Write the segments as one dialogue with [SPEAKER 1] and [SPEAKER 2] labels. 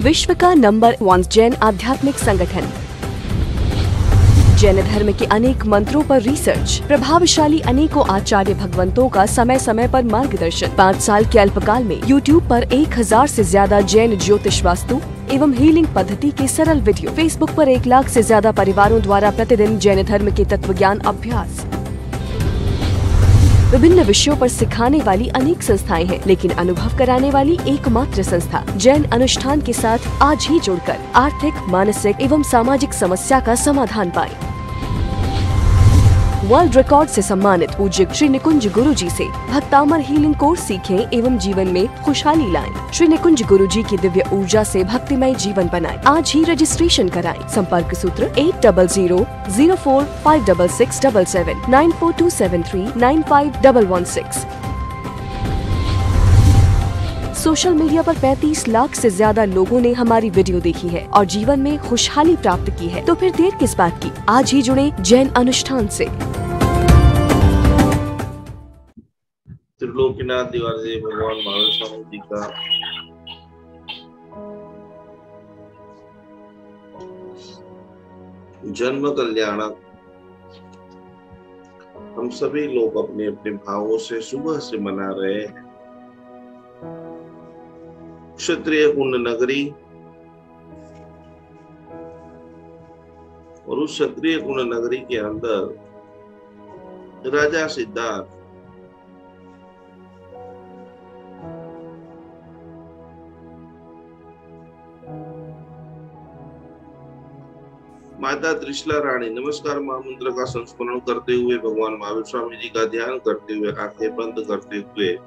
[SPEAKER 1] विश्व का नंबर 1 जैन आध्यात्मिक संगठन। जैन धर्म के अनेक मंत्रों पर रिसर्च, प्रभावशाली अनेकों आचार्य भगवंतों का समय समय पर मार्गदर्शन। 5 साल के अल्पकाल में YouTube पर 1000 से ज्यादा जैन ज्योतिष वास्तु एवं हीलिंग पद्धति के सरल वीडियो। Facebook पर 1 लाख से ज्यादा परिवारों द्वारा प्रतिदिन जैन धर्म के तत्वज्ञान अभ्यास। विभिन्न विषयों पर सिखाने वाली अनेक संस्थाएं हैं, लेकिन अनुभव कराने वाली एकमात्र संस्था जैन अनुष्ठान के साथ आज ही जुड़कर आर्थिक, मानसिक एवं सामाजिक समस्या का समाधान पाएं। वर्ल्ड रिकॉर्ड से सम्मानित पूज्य श्री निकुंज गुरु जी से भक्तामर हीलिंग कोर्स सीखें एवं जीवन में खुशहाली लाएं। श्री निकुंज गुरु जी की दिव्य ऊर्जा से भक्तिमय जीवन बनाएं। आज ही रजिस्ट्रेशन कराएं। संपर्क सूत्र 8004566777 9427395116। सोशल मीडिया पर 35 लाख से ज्यादा लोगों ने हमारी वीडियो देखी है और जीवन में खुशहाली प्राप्त की है, तो फिर देर किस बात की? आज ही जुड़े जैन अनुष्ठान से।
[SPEAKER 2] त्रिलोकीनाथ दिवाली भगवान महावीर स्वामी जी का जन्म कल्याणक हम सभी लोग अपने अपने भावों से सुबह से मना रहे हैं। क्षत्रिय कुंड नगरी और उस क्षत्रिय कुंड नगरी के अंदर राजा सिद्धार्थ माता त्रिशला रानी नमस्कार महामंत्र का संस्मरण करते हुए, भगवान महावीर स्वामी जी का ध्यान करते हुए, आंखें बंद करते हुए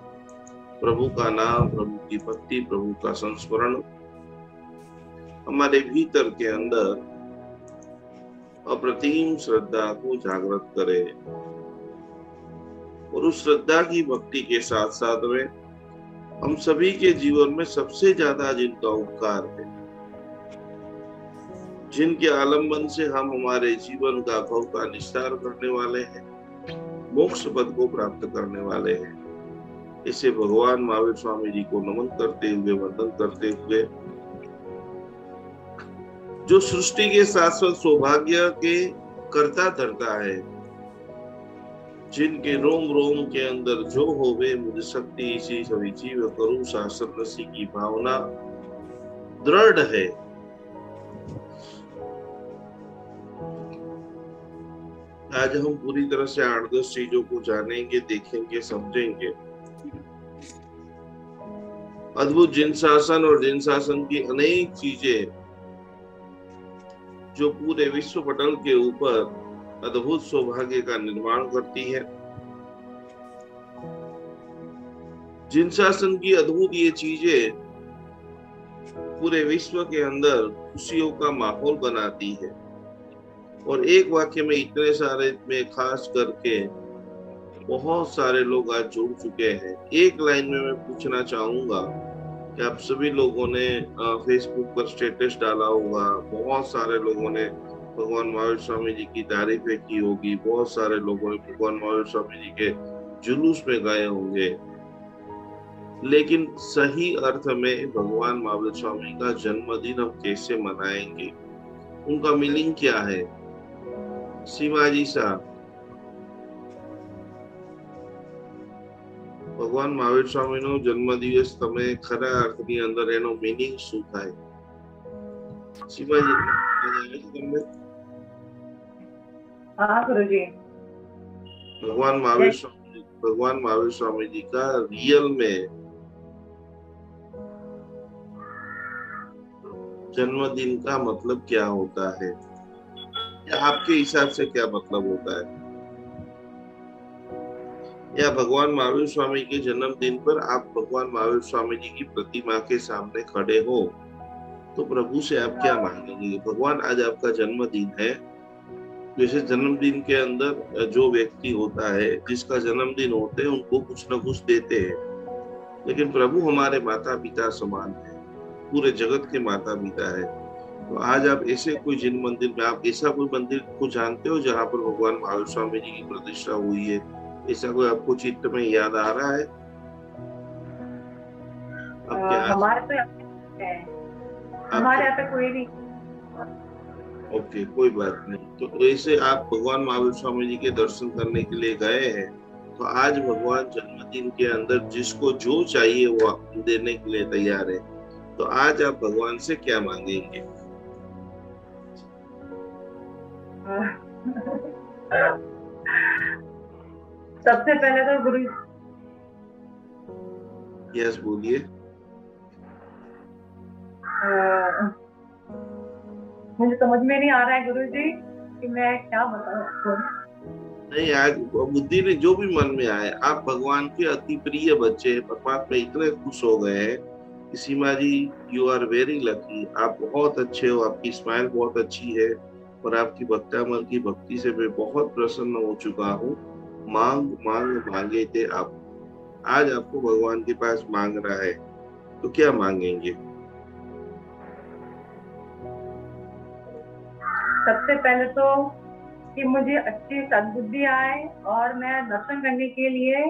[SPEAKER 2] प्रभु का नाम, प्रभु की भक्ति, प्रभु का संस्मरण हमारे भीतर के अंदर अप्रतिम श्रद्धा को जागृत करे। और उस श्रद्धा की भक्ति के साथ साथ में हम सभी के जीवन में सबसे ज्यादा जिनका उपकार है, जिनके आलंबन से हम हमारे जीवन का भव का निस्तार करने वाले हैं, मोक्ष पद को प्राप्त करने वाले हैं, इसे भगवान महावीर स्वामी जी को नमन करते हुए, वंदन करते हुए, जो सृष्टि के शाश्वत सौभाग्य के कर्ता धर्ता है, जिनके रोम रोम के अंदर जो होवे मुझ शक्ति इसी सभी जीव करूं शासन रसी की भावना दृढ़ है। आज हम पूरी तरह से 8-10 चीजों को जानेंगे, देखेंगे, समझेंगे। अद्भुत जिन शासन और जिन शासन की अनेक चीजें जो पूरे विश्व पटल के ऊपर अद्भुत सौभाग्य का निर्माण करती है। जिन शासन की अद्भुत ये चीजें पूरे विश्व के अंदर खुशियों का माहौल बनाती है। और एक वाक्य में इतने सारे में खास करके बहुत सारे लोग आज जुड़ चुके हैं। एक लाइन में मैं पूछना चाहूंगा कि आप सभी लोगों ने फेसबुक पर स्टेटस डाला होगा, बहुत सारे लोगों ने भगवान महावीर स्वामी जी की तारीफें की होगी, बहुत सारे लोगों ने भगवान महावीर स्वामी जी के जुलूस में गए होंगे, लेकिन सही अर्थ में भगवान महावीर स्वामी का जन्मदिन हम कैसे मनाएंगे, उनका मीनिंग क्या है? सीमाजी साहब, ભગવાન મહાવીર સ્વામીનો જન્મદિવસ તમે ખરા અર્થની અંદર એનો મીનિંગ શું થાય? શિવાજી તમને?
[SPEAKER 3] हाँ गुरुजी।
[SPEAKER 2] भगवान महावीर स्वामी जी का रियल में जन्मदिन का मतलब क्या होता है, या आपके हिसाब से क्या मतलब होता है? या भगवान महावीर स्वामी के जन्मदिन पर आप भगवान महावीर स्वामी जी की प्रतिमा के सामने खड़े हो तो प्रभु से आप क्या मांगेंगे? भगवान आज आपका जन्मदिन है, जैसे जन्मदिन के अंदर जो व्यक्ति होता है, जिसका जन्मदिन होते हैं, उनको कुछ न कुछ देते हैं, लेकिन प्रभु हमारे माता पिता समान है, पूरे जगत के माता पिता है। तो आज आप ऐसे कोई जिन मंदिर में, आप ऐसा कोई मंदिर को जानते हो जहाँ पर भगवान महावीर स्वामी जी की प्रतिष्ठा हुई है? ऐसा कोई आपको चित्त में याद आ रहा है?
[SPEAKER 3] हमारे तो है। हमारे यहाँ पे कोई नहीं।
[SPEAKER 2] ओके, कोई बात नहीं। तो वैसे आप भगवान महावीर स्वामी जी के दर्शन करने के लिए गए हैं, तो आज भगवान जन्मदिन के अंदर जिसको जो चाहिए वो आपको देने के लिए तैयार है। तो आज आप भगवान से क्या मांगेंगे?
[SPEAKER 3] सबसे पहले तो गुरु।
[SPEAKER 2] यस, बोलिए।
[SPEAKER 3] मुझे समझ में नहीं आ रहा है गुरुजी कि मैं क्या बताऊं।
[SPEAKER 2] नहीं, आज बुद्धि ने जो भी मन में आए, आप भगवान के अति प्रिय बच्चे हैं। परमात्मा इतने खुश हो गए हैं कि सीमा जी, यू आर वेरी लकी। आप बहुत अच्छे हो, आपकी स्माइल बहुत अच्छी है और आपकी भक्तामल की भक्ति से मैं बहुत प्रसन्न हो चुका हूँ। मांग मांग मांगे थे आप। आज आपको भगवान के पास मांग रहा है, तो क्या मांगेंगे?
[SPEAKER 3] सबसे पहले तो कि मुझे अच्छी सद्बुद्धि आए और मैं दर्शन करने के लिए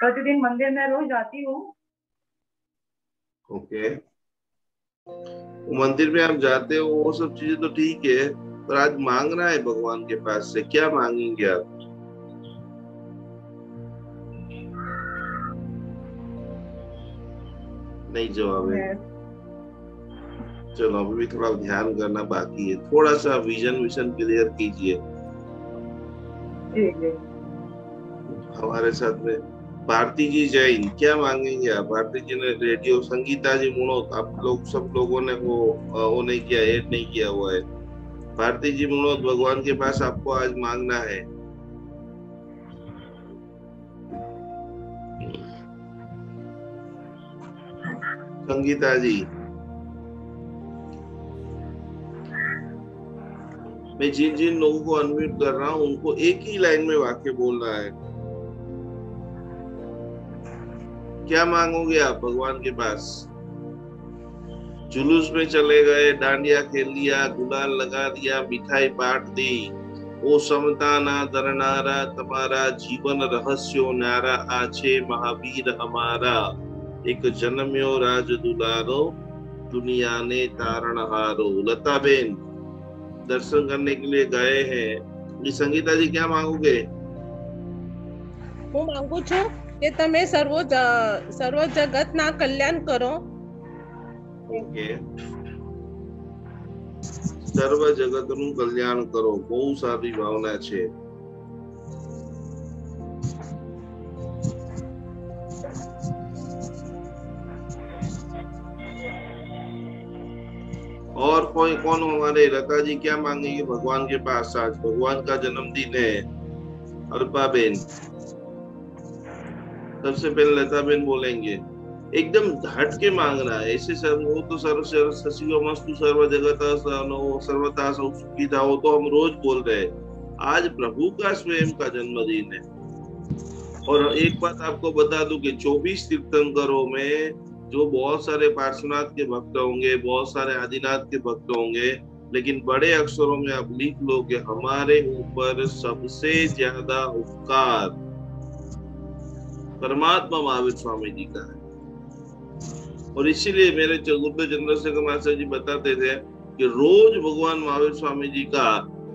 [SPEAKER 3] प्रतिदिन मंदिर में रोज जाती हूँ।
[SPEAKER 2] ओके, मंदिर में आप जाते हो, वो सब चीजें तो ठीक है, पर आज मांगना है भगवान के पास से। क्या मांगेंगे आप? नहीं जवाब है। चलो, अभी भी थोड़ा ध्यान करना बाकी है। थोड़ा सा विजन क्लियर कीजिए। हमारे साथ में भारती जी जैन, क्या मांगेंगे आप? भारती जी ने रेडियो, संगीता जी मुनोत, आप लोग सब लोगों ने वो नहीं किया, ऐड नहीं किया हुआ है। भारती जी मुनोत, भगवान के पास आपको आज मांगना है। संगीता जी, मैं जिन जिन लोगों को अनम्यूट कर रहा हूं उनको एक ही लाइन में वाक्य बोलना है। क्या मांगोगे आप भगवान के पास? जुलूस में चले गए, डांडिया खेल लिया, गुलाल लगा दिया, मिठाई बांट दी, ओ समता ना दरनारा, तुम्हारा जीवन रहस्यो न्यारा, आछे महावीर हमारा, एक जन्म्यो राज दुलारो, दुनिया ने तारण हारो। लता बेन, दर्शन करने के लिए गए हैं। संगीता जी, क्या मांगोगे?
[SPEAKER 4] હું માંગુ છું કે તમે સર્વ જગતના કલ્યાણ કરો.
[SPEAKER 2] ઓકે, સર્વ જગતનું કલ્યાણ કરો, બહુ સારી ભાવના છે। और कोई कौन हमारे लता जी क्या मांगेंगे भगवान के पास? आज भगवान का जन्मदिन है। अल्पा बेन, सबसे पहले लता बेन बोलेंगे। एकदम हट के मांगना है, ऐसे वो तो सर्वमस्तु सर्व जगत सर्वथा सुखिता हो तो हम रोज बोल रहे हैं। आज प्रभु का स्वयं का जन्मदिन है। और एक बात आपको बता दूं कि 24 तीर्थंकरों में जो बहुत सारे पार्श्वनाथ के भक्त होंगे, बहुत सारे आदिनाथ के भक्त होंगे, लेकिन बड़े अक्षरों में आप लिख लो कि हमारे ऊपर सबसे ज्यादा उपकार परमात्मा महावीर स्वामी जी का है। और इसीलिए मेरे गुरुदेव चंद्रशेखर मास्टर जी बताते थे कि रोज भगवान महावीर स्वामी जी का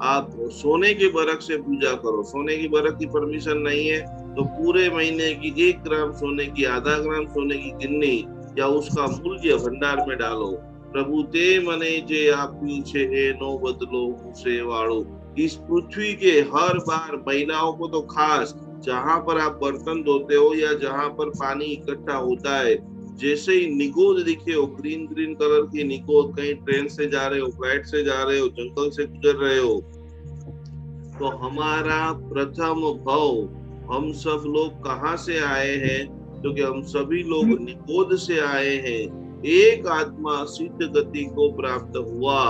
[SPEAKER 2] आप सोने के बरक से पूजा करो। सोने की बरक की परमिशन नहीं है तो पूरे महीने की 1 ग्राम सोने की, आधा ग्राम सोने की गिन्नी या उसका मूल्य भंडार में डालो। प्रभु ते मने जे आप्यू छे नो बदलो उसे वाड़ो। इस पृथ्वी के हर बार, महिलाओं को तो खास, जहां पर आप बर्तन धोते हो या जहां पर पानी इकट्ठा होता है, जैसे ही निगोद दिखे हो, ग्रीन ग्रीन कलर की निगोद, कहीं ट्रेन से जा रहे हो, फ्लाइट से जा रहे हो, जंगल से गुजर रहे हो, तो हमारा प्रथम भाव, हम सब लोग कहाँ से आए हैं? क्योंकि हम सभी लोग निगोद से आए हैं। एक आत्मा सिद्ध गति को प्राप्त हुआ,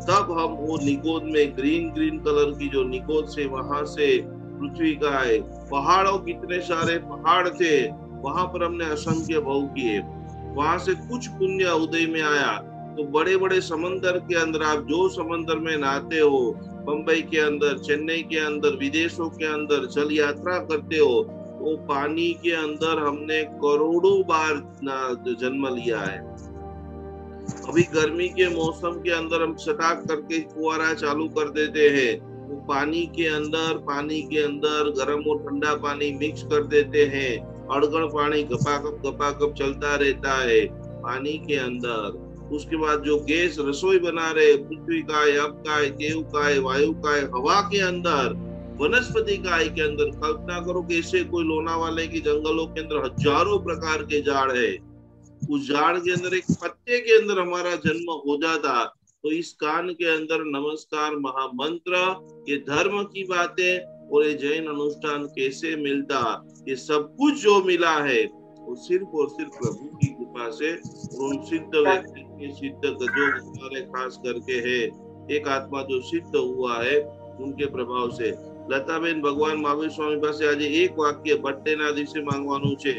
[SPEAKER 2] तब हम वो निगोद में ग्रीन ग्रीन कलर की जो निगोद से वहां से पृथ्वी का है, पहाड़ों कितने सारे पहाड़ थे, वहां पर हमने असंख्य भाव किए। वहां से कुछ पुण्य उदय में आया तो बड़े बड़े समंदर के अंदर, आप जो समंदर में नहाते हो, बंबई के अंदर, चेन्नई के अंदर, विदेशों के अंदर जल यात्रा करते हो, वो पानी के अंदर हमने करोड़ों बार जन्म लिया है। अभी गर्मी के मौसम के अंदर हम सटाक करके फुहारा चालू कर देते हैं, वो पानी के अंदर गर्म और ठंडा पानी मिक्स कर देते हैं, अड़गड़ पानी गपागप चलता रहता है पानी के अंदर। उसके बाद जो गैस रसोई बना रहे, पृथ्वी का है, अप का है, देव का है, वायु का है, हवा के अंदर, वनस्पति काय के अंदर। कल्पना करो कि ऐसे कोई लोनावाले के जंगलों के अंदर हजारों प्रकार के झाड़ है, उस झाड़ के अंदर एक पत्ते के अंदर हमारा जन्म हो जाता, तो इस कान के अंदर नमस्कार महामंत्र, ये धर्म की बातें और ये जैन अनुष्ठान कैसे मिलता, ये सब कुछ जो मिला है वो सिर्फ और सिर्फ प्रभु की कृपा से और उन सिद्ध व्यक्ति के सिद्ध जो हमारे खास करके है, एक आत्मा जो सिद्ध हुआ है उनके प्रभाव से। लताबेन, भगवान महावीर स्वामी પાસે આજે એક વાક્ય બર્થડેના દિવસે માંગવાનું છે।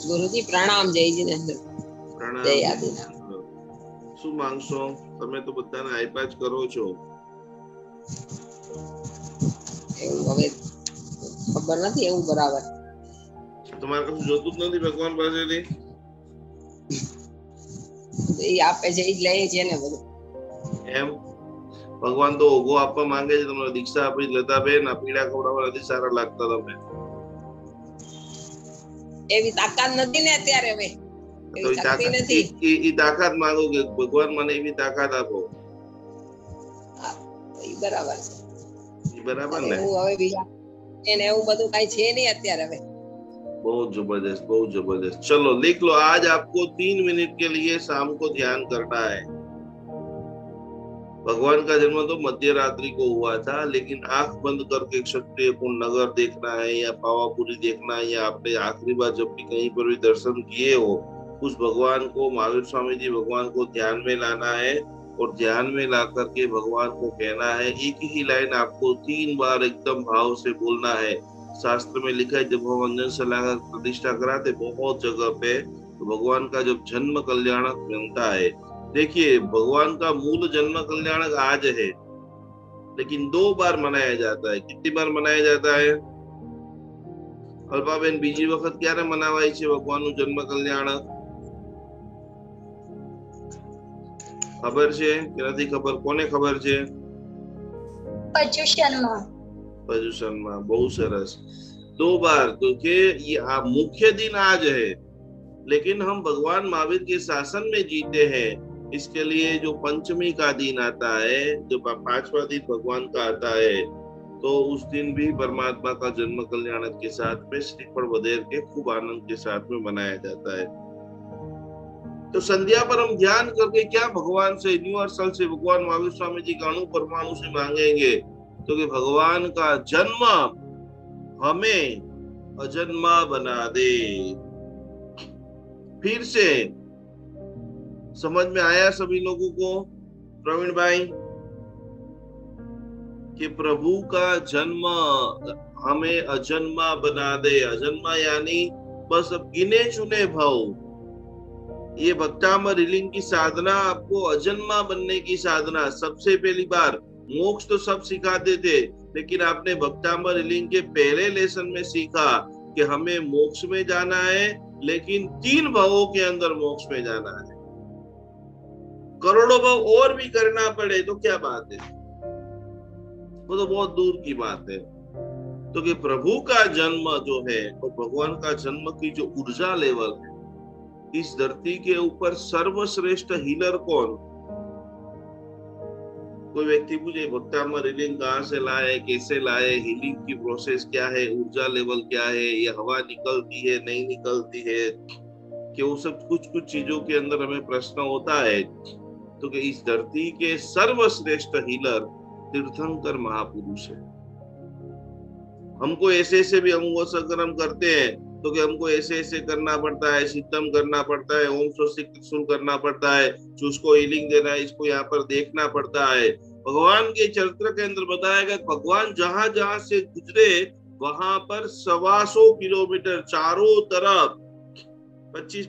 [SPEAKER 5] ગુરુજી પ્રણામ, જયજીને
[SPEAKER 2] પ્રણામ।
[SPEAKER 5] જય આદિનાથ।
[SPEAKER 2] શું માંગશો? તમે તો બધાને આપ્યા જ કરો છો।
[SPEAKER 5] એવું હવે ખબર નથી, એવું બરાબર
[SPEAKER 2] તમારે કશું જોતું જ નથી ભગવાન પાસેથી?
[SPEAKER 5] એ આપે છે, એ જ લઈએ છે ને બધું।
[SPEAKER 2] એમ ભગવાન તો ઓઘો આપવા માંગે છે, તમને દીક્ષા આપી લતાબેન, આ પીડા ખવડાવવા નથી સારા લાગતા તમે?
[SPEAKER 5] એવી તાકાત નથી ને અત્યારે, હવે
[SPEAKER 2] તો ઈ તાકાત માંગો કે ભગવાન મને એવી તાકાત આપો।
[SPEAKER 5] એ બરાબર છે,
[SPEAKER 2] ઈ બરાબર ને?
[SPEAKER 5] હું હવે બીજા એને એવું બધું કઈ છે નહીં અત્યારે હવે।
[SPEAKER 2] बहुत जबरदस्त, बहुत जबरदस्त। चलो लिख लो, आज आपको 3 मिनट के लिए शाम को ध्यान करना है। भगवान का जन्म तो मध्य रात्रि को हुआ था, लेकिन आंख बंद करके क्षत्रिय कुंड नगर देखना है या पावापुरी देखना है, या आपने आखिरी बार जब भी कहीं पर भी दर्शन किए हो उस भगवान को, महावीर स्वामी जी भगवान को ध्यान में लाना है और ध्यान में ला करके भगवान को कहना है। एक ही लाइन आपको 3 बार एकदम भाव से बोलना है। शास्त्र में लिखा है जब हम अंजन सलाह प्रतिष्ठा कराते बहुत जगह पे, तो भगवान का जब जन्म कल्याणक बनता है। देखिए, भगवान का मूल जन्म कल्याणक आज है, लेकिन 2 बार मनाया जाता है। कितनी बार मनाया जाता है? अल्पाबेन, बीजी वक्त क्यारे मनावाय छे भगवानનું जन्म कल्याणक? खबर છે કે નથી ખબર? કોને ખબર છે? पर्युषणમાં। बहुत सरस। 2 बार, तो के ये मुख्य दिन आज है, लेकिन हम भगवान महावीर के शासन में जीते हैं। इसके लिए जो पंचमी का दिन आता है, जो 5वां दिन भगवान का आता है, तो उस दिन भी परमात्मा का जन्म कल्याणक के साथ में श्रीफल बधेर के खूब आनंद के साथ में मनाया जाता है। तो संध्या पर हम ध्यान करके क्या भगवान से, यूनिवर्सल से, भगवान महावीर स्वामी जी का अणु परमाणु से मांगेंगे, तो कि भगवान का जन्म हमें अजन्मा बना दे। फिर से समझ में आया सभी लोगों को? प्रवीण भाई, कि प्रभु का जन्म हमें अजन्मा बना दे। अजन्मा यानी बस अब गिने चुने भाव। ये भक्तामर हीलिंग की साधना आपको अजन्मा बनने की साधना। सबसे पहली बार मोक्ष तो सब सिखाते थे, लेकिन आपने भक्तामर हीलिंग के पहले लेसन में सीखा कि हमें मोक्ष में जाना है, लेकिन 3 भावों के अंदर मोक्ष में जाना है। करोड़ों भाव और भी करना पड़े तो क्या बात है, वो तो बहुत दूर की बात है। तो कि प्रभु का जन्म जो है, तो भगवान का जन्म की जो ऊर्जा लेवल है, इस धरती के ऊपर सर्वश्रेष्ठ हीलर कौन? कोई व्यक्ति पूछे भक्तामर हीलिंग कहाँ से लाए, कैसे लाए, हीलिंग की प्रोसेस क्या है, ऊर्जा लेवल क्या है, ये हवा निकलती है नहीं निकलती है, कि वो सब कुछ चीजों के अंदर हमें प्रश्न होता है। तो कि इस धरती के सर्वश्रेष्ठ हीलर तीर्थंकर महापुरुष है। हमको ऐसे भी हम वो संग्रम करते हैं, तो कि हमको ऐसे करना पड़ता है, सिद्धम करना पड़ता है, ओम स्वस्तिक त्रिशूल करना पड़ता है, उसको हीलिंग देना है, इसको यहाँ पर देखना पड़ता है। भगवान के चरित्र के अंदर बताया गया, भगवान जहां जहां से गुजरे वहां पर 125 किलोमीटर चारों तरफ 25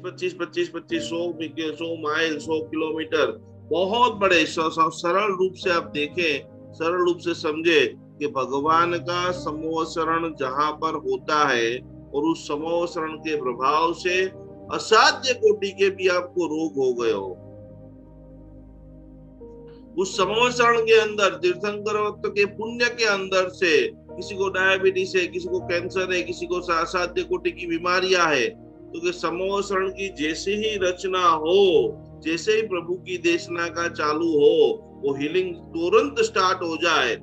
[SPEAKER 2] 100 माइल 100 किलोमीटर, बहुत बड़े। सरल रूप से आप देखें, सरल रूप से समझे कि भगवान का समोसरण जहां पर होता है और उस समोसरण के प्रभाव से असाध्य कोटि के भी आपको रोग हो गए हो, उस समोसरण के अंदर तीर्थंकर के पुण्य के अंदर से किसी को डायबिटीज है, किसी को कैंसर है, किसी को असाध्य कोटि की बीमारियां है, तो समोसरण की जैसे ही रचना हो, जैसे ही प्रभु की देशना का चालू हो, वो हीलिंग तुरंत स्टार्ट हो जाए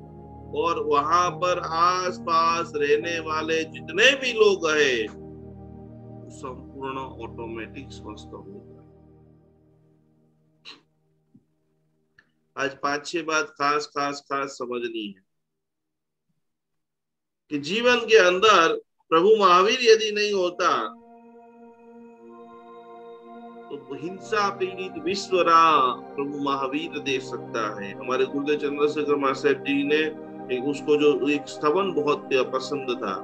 [SPEAKER 2] और वहां पर आस पास रहने वाले जितने भी लोग हैं संपूर्ण ऑटोमेटिक स्वस्थ हो जाए। आज 5-6 बात खास समझनी है कि जीवन के अंदर प्रभु महावीर यदि नहीं होता तो हिंसा पीड़ित विश्वरा प्रभु महावीर दे सकता है। हमारे गुरुदेव चंद्रशेखर महासाहेब जी ने उसको जो एक स्तवन बहुत पसंद था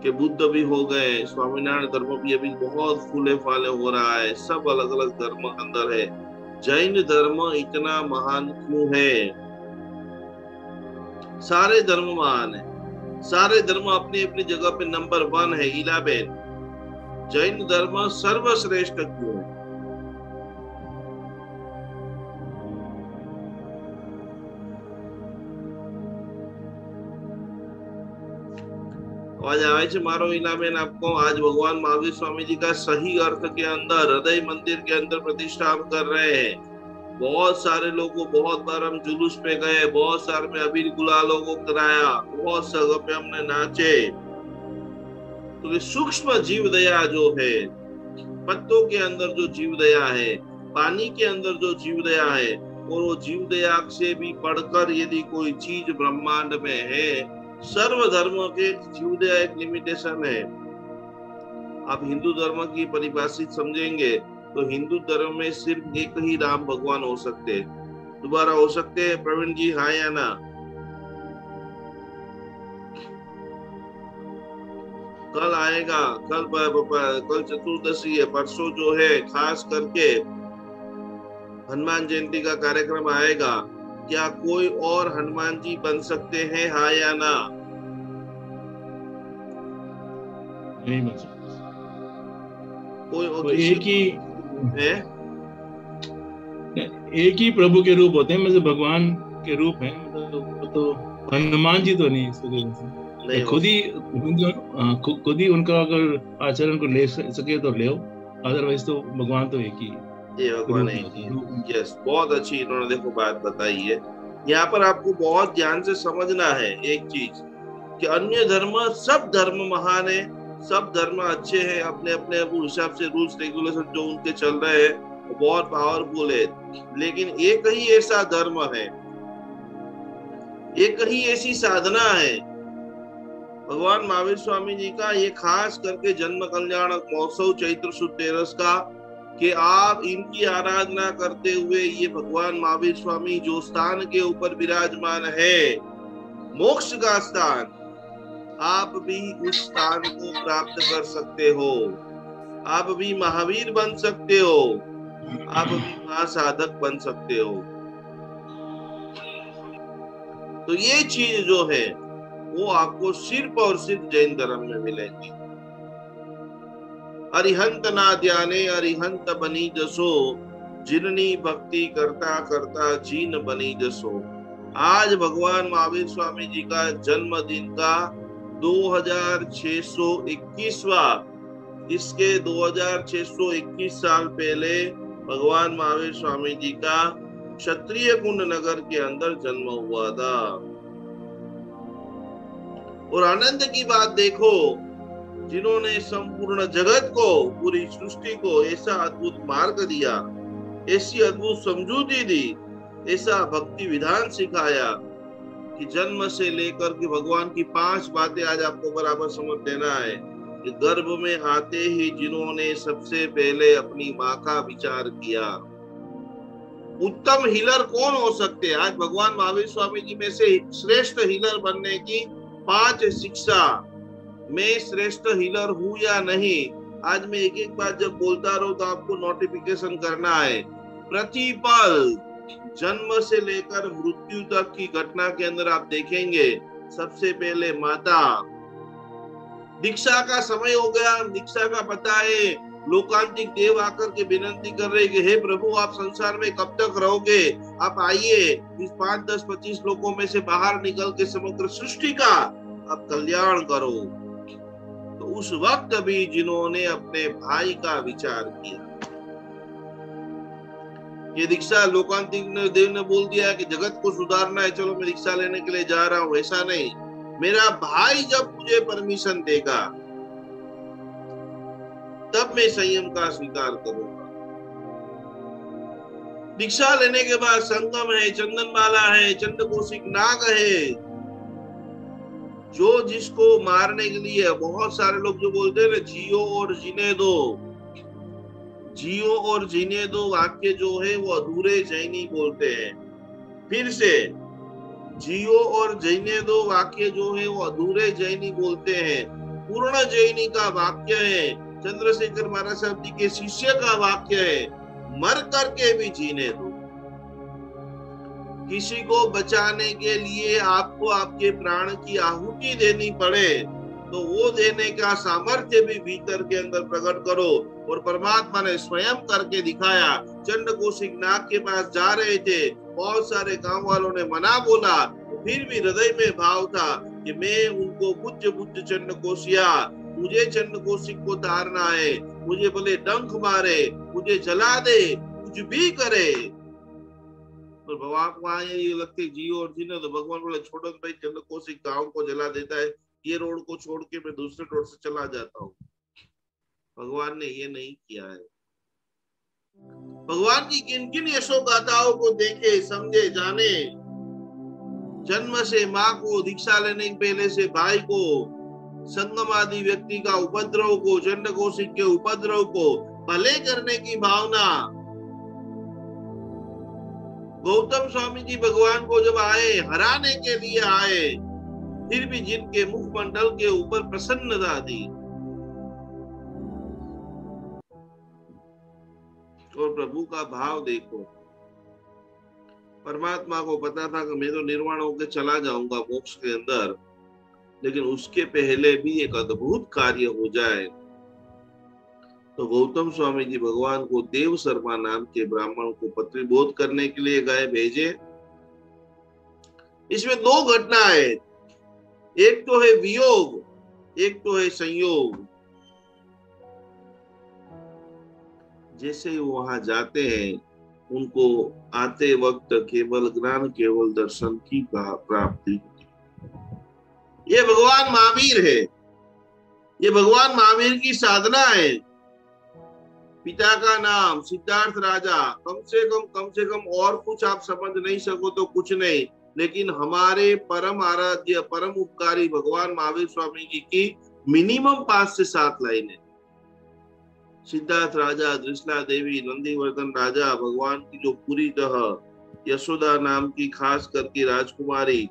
[SPEAKER 2] कि बुद्ध भी हो गए, स्वामीनारायण धर्म भी अभी बहुत फूले फाले हो रहा है, सब अलग अलग धर्म अंदर है, जैन धर्म इतना महान क्यों है? सारे धर्म महान है, सारे धर्म अपनी अपनी जगह पे नंबर 1 है, इलाबेन। जैन धर्म सर्वश्रेष्ठ क्यों है? आज आवे मारो इलाबेन आपको आज भगवान महावीर स्वामी जी का सही अर्थ के अंदर हृदय मंदिर के अंदर प्रतिष्ठा कर रहे हैं। बहुत सारे लोगों को बहुत बार हम जुलूस पे गए, बहुत सारे में अबीर गुलालों को कराया, बहुत जगह पे हमने नाचे। तो सूक्ष्म जीव दया जो है, पत्तों के अंदर जो जीव दया है, पानी के अंदर जो जीव दया है, और वो जीव दया से भी बढ़कर यदि कोई चीज ब्रह्मांड में है, सर्व धर्म के जीव दया एक लिमिटेशन है। आप हिंदू धर्म की परिभाषित समझेंगे तो हिंदू धर्म में सिर्फ एक ही राम भगवान हो सकते हैं। दोबारा हो सकते हैं प्रवीण जी, हाँ या ना? कल आएगा, कल चतुर्दशी है, परसों जो है खास करके हनुमान जयंती का कार्यक्रम आएगा। क्या कोई और हनुमान जी बन सकते हैं, हाँ या ना?
[SPEAKER 6] नहीं बन सकते।
[SPEAKER 2] कोई
[SPEAKER 6] एक ही प्रभु के रूप होते हैं, मतलब भगवान के रूप हैं, तो हनुमान जी तो नहीं, खुद ही उनका अगर आचरण को ले सके तो ले, अदरवाइज तो भगवान तो एक ही
[SPEAKER 2] ये भगवान है। यस, बहुत अच्छी इन्होंने देखो बात बताई है। यहाँ पर आपको बहुत ध्यान से समझना है एक चीज कि अन्य धर्म, सब धर्म महान है, सब धर्म अच्छे हैं, अपने अपने हिसाब से रूल्स रेगुलेशन जो उनके चल रहे हैं बहुत पावरफुल है, लेकिन एक ही ऐसा धर्म है, एक ही ऐसी साधना है भगवान महावीर स्वामी जी का, ये खास करके जन्म कल्याण महोत्सव चैत्र शुद्ध 13 का, कि आप इनकी आराधना करते हुए ये भगवान महावीर स्वामी जो स्थान के ऊपर विराजमान है, मोक्ष का स्थान, आप भी उस स्थान को प्राप्त कर सकते हो, आप भी महावीर बन सकते हो, आप भी महासाधक बन सकते हो। तो ये चीज जो है वो आपको सिर्फ और सिर्फ जैन धर्म में मिलेगी। अरिहंत ना ध्याने अरिहंत बनी जसो, जिननी भक्ति करता करता जीन बनी जसो। आज भगवान महावीर स्वामी जी का जन्मदिन का 2621वां, इसके 2621 साल पहले भगवान महावीर स्वामी जी का क्षत्रिय कुंड नगर के अंदर जन्म हुआ था। और आनंद की बात देखो, जिन्होंने संपूर्ण जगत को, पूरी सृष्टि को ऐसा अद्भुत मार्ग दिया, ऐसी अद्भुत समझूती दी, ऐसा भक्ति विधान सिखाया कि जन्म से लेकर के भगवान की 5 बातें आज आपको बराबर समझ देना है। कि गर्भ में आते ही जिन्होंने सबसे पहले अपनी माँ का विचार किया, उत्तम हीलर कौन हो सकते हैं? आज भगवान महावीर स्वामी जी में से श्रेष्ठ हीलर बनने की 5 शिक्षा। मैं श्रेष्ठ हीलर हूं या नहीं, आज मैं एक एक बात जब बोलता रहूं तो आपको नोटिफिकेशन करना है। प्रतिपल जन्म से लेकर मृत्यु तक की घटना के अंदर आप देखेंगे, सबसे पहले माता, दीक्षा का समय हो गया, दीक्षा का पता है, लोकांतिक देव आकर के विनती कर रहे कि हे प्रभु आप संसार में कब तक रहोगे, आप आइए इस 5, 10, 25 लोगों में से बाहर निकल के समग्र सृष्टि का आप कल्याण करो। तो उस वक्त भी जिन्होंने अपने भाई का विचार किया, ये दीक्षा लोकांतिक देव ने बोल दिया कि जगत को सुधारना है, चलो मैं दीक्षा लेने के लिए जा रहा हूं, ऐसा नहीं। मेरा भाई जब मुझे परमिशन देगा तब मैं संयम का स्वीकार करूंगा। दीक्षा लेने के बाद संगम है, चंदनमाला है, चंद्रकोशिक नाग है, जो जिसको मारने के लिए बहुत सारे लोग जो बोलते हैं ना, जियो और जीने दो, जियो और जीने दो वाक्य जो है वो अधूरे जैनी बोलते हैं। फिर से जियो और जीने दो वाक्य जो है वो अधूरे जैनी बोलते हैं। पूर्ण जैनी का वाक्य है, चंद्रशेखर महाराज साहब जी के शिष्य का वाक्य है, मर करके भी जीने दो। किसी को बचाने के लिए आपको आपके प्राण की आहुति देनी पड़े तो वो देने का सामर्थ्य भी भीतर के अंदर प्रकट करो। और परमात्मा ने स्वयं करके दिखाया। चंद्रकोशिक नाग के पास जा रहे थे, बहुत सारे गांव वालों ने मना बोला, तो फिर भी हृदय में भाव था कि मैं उनको बुझ चंद्रकोशिया, मुझे चंद्रकोशिक को तारना है, मुझे भले डंक मारे, मुझे जला दे, कुछ भी करे। तो भगवान को वहां ये लगती जियो और जीने तो भगवान बोले छोड़ो भाई, चंद्रकोशिक गांव को जला देता है, ये रोड को छोड़ के मैं दूसरे रोड से चला जाता हूँ। भगवान ने ये नहीं किया है। भगवान की किन किन यशो गाथाओं को देखे, समझे, जाने। जन्म से माँ को, दीक्षा लेने के पहले से भाई को, संगम आदि व्यक्ति का उपद्रव को, चंद्रकोशिक के उपद्रव को भले करने की भावना। गौतम स्वामी जी भगवान को जब आए, हराने के लिए आए, फिर भी जिनके मुखमंडल के ऊपर प्रसन्नता थी। और प्रभु का भाव देखो, परमात्मा को पता था कि मैं तो निर्वाण होकर चला जाऊंगा मोक्ष के अंदर, लेकिन उसके पहले भी एक अद्भुत कार्य हो जाए। तो गौतम स्वामी जी भगवान को देव शर्मा नाम के ब्राह्मण को पत्रीबोध करने के लिए गए, भेजे। इसमें दो घटना है, एक तो है वियोग, एक तो है संयोग। जैसे ही वहां जाते हैं, उनको आते वक्त केवल ज्ञान, केवल दर्शन की प्राप्ति। ये भगवान महावीर है, ये भगवान महावीर की साधना है। पिता का नाम सिद्धार्थ राजा, कम से कम और कुछ आप समझ नहीं सको तो कुछ नहीं, लेकिन हमारे परम आराध्य, परम उपकारी भगवान महावीर स्वामी जी की मिनिमम 5 से 7 लाइनें। सिद्धार्थ राजा, दृष्णा देवी, नंदीवर्धन राजा, भगवान की जो पूरी तरह यशोदा नाम की खास करके राजकुमारी,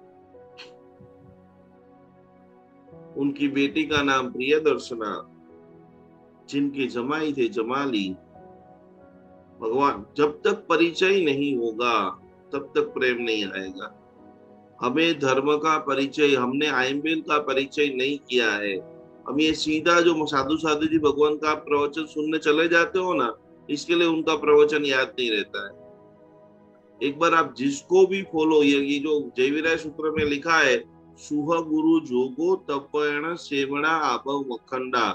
[SPEAKER 2] उनकी बेटी का नाम प्रियदर्शना, जिनके जमाई थे जमाली। भगवान, जब तक परिचय नहीं होगा तब तक प्रेम नहीं आएगा। हमें धर्म का परिचय, हमने आयम्बेल का परिचय नहीं किया है। हम ये सीधा जो साधु जी भगवान का प्रवचन सुनने चले जाते हो ना, इसके लिए उनका प्रवचन याद नहीं रहता है। एक बार आप जिसको भी फॉलो, ये जो जयवीराय सूत्र में लिखा है, सुह गुरु जोगो तपयण सेवना आभव मखंडा,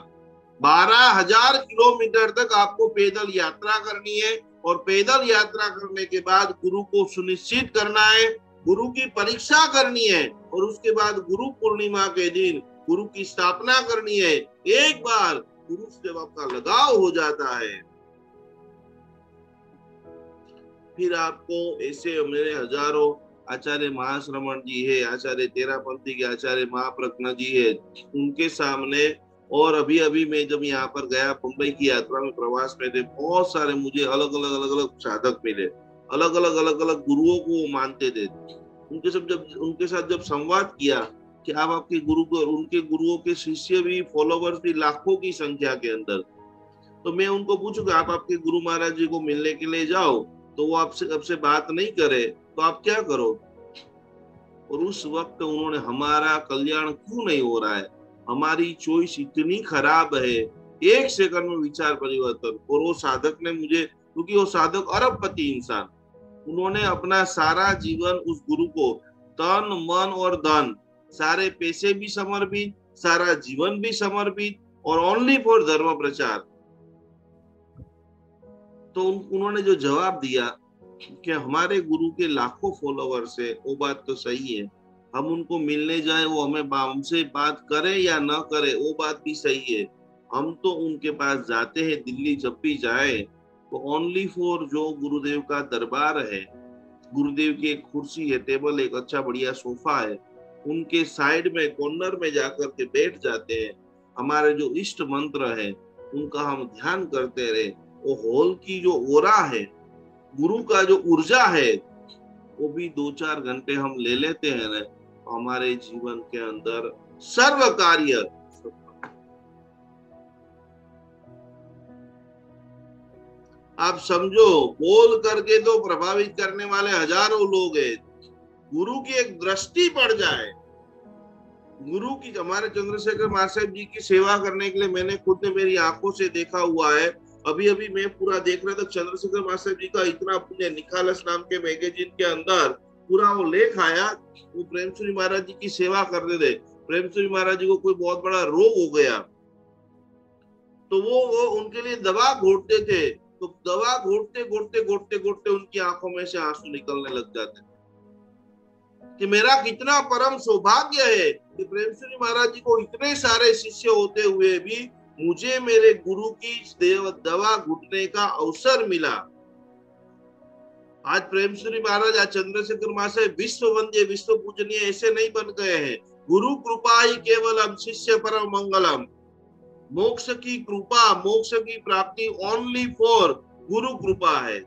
[SPEAKER 2] 12,000 किलोमीटर तक आपको पैदल यात्रा करनी है। और पैदल यात्रा करने के बाद गुरु को सुनिश्चित करना है, गुरु की परीक्षा करनी है, और उसके बाद गुरु पूर्णिमा के दिन गुरु की स्थापना करनी है। एक बार गुरु से जब आपका लगाव हो जाता है, फिर आपको ऐसे मेरे हजारों आचार्य महाश्रमण जी है, आचार्य तेरापंथी के आचार्य महाप्रज्ञ जी है, उनके सामने। और अभी मैं जब यहाँ पर गया, मुंबई की यात्रा में प्रवास में थे, बहुत सारे मुझे अलग अलग साधक मिले, अलग अलग गुरुओं को मानते थे। उनके साथ जब संवाद किया कि आप आपके गुरु को, उनके गुरुओं के शिष्य भी, फॉलोवर्स भी लाखों की संख्या के अंदर, तो मैं उनको पूछूंगा आप आपके गुरु महाराज जी को मिलने के लिए जाओ, तो वो आपसे बात नहीं करे तो आप क्या करो? और उस वक्त उन्होंने, हमारा कल्याण क्यों नहीं हो रहा है, हमारी चॉइस इतनी खराब है, एक सेकंड में विचार परिवर्तन। और वो साधक ने मुझे, क्योंकि वो साधक अरबपति इंसान, उन्होंने अपना सारा जीवन उस गुरु को तन मन और धन, सारे पैसे भी समर्पित, सारा जीवन भी समर्पित, और ओनली फॉर धर्म प्रचार। तो उन्होंने जो जवाब दिया कि हमारे गुरु के लाखों फॉलोवर्स है, वो बात तो सही है, हम उनको मिलने जाए, वो हमसे बात करे या ना करे वो बात भी सही है, हम तो उनके पास जाते हैं, दिल्ली जब भी जाए तो ओनली फॉर जो गुरुदेव का दरबार है, गुरुदेव की एक कुर्सी है, टेबल, एक अच्छा बढ़िया सोफा है, उनके साइड में कॉर्नर में जाकर के बैठ जाते हैं, हमारे जो इष्ट मंत्र है उनका हम ध्यान करते रहे। वो हॉल की जो ओरा है, गुरु का जो ऊर्जा है, वो भी 2-4 घंटे हम ले लेते हैं ना, हमारे जीवन के अंदर सर्व कार्य। आप समझो, बोल करके तो प्रभावित करने वाले हजारों लोग हैं, गुरु की एक दृष्टि पड़ जाए, गुरु की, हमारे चंद्रशेखर महासाहेब जी की सेवा करने के लिए मैंने खुद ने मेरी आंखों से देखा हुआ है। अभी अभी मैं पूरा देख रहा था, चंद्रशेखर महासाहेब जी का इतना पुण्य, निखालस नाम के मैगजीन के अंदर पूरा वो लेख आया, वो प्रेमश्री महाराज जी की सेवा करते थे। प्रेमश्री महाराज जी को कोई बहुत बड़ा रोग हो गया, तो वो उनके लिए दवा घोटते थे, तो दवा घोटते उनकी आंखों में से आंसू निकलने लग जाते कि मेरा कितना परम सौभाग्य है कि प्रेमश्री महाराज जी को इतने सारे शिष्य होते हुए भी मुझे मेरे गुरु की दवा घुटने का अवसर मिला। आज प्रेमश्री महाराज, आज चंद्रशेखर महासाहेब विश्व वंद्य, विश्व पूजनीय ऐसे नहीं बन गए हैं। गुरु कृपा ही केवलम, शिष्य परम मंगलम। मोक्ष की कृपा, मोक्ष की प्राप्ति ओनली फॉर गुरु कृपा है।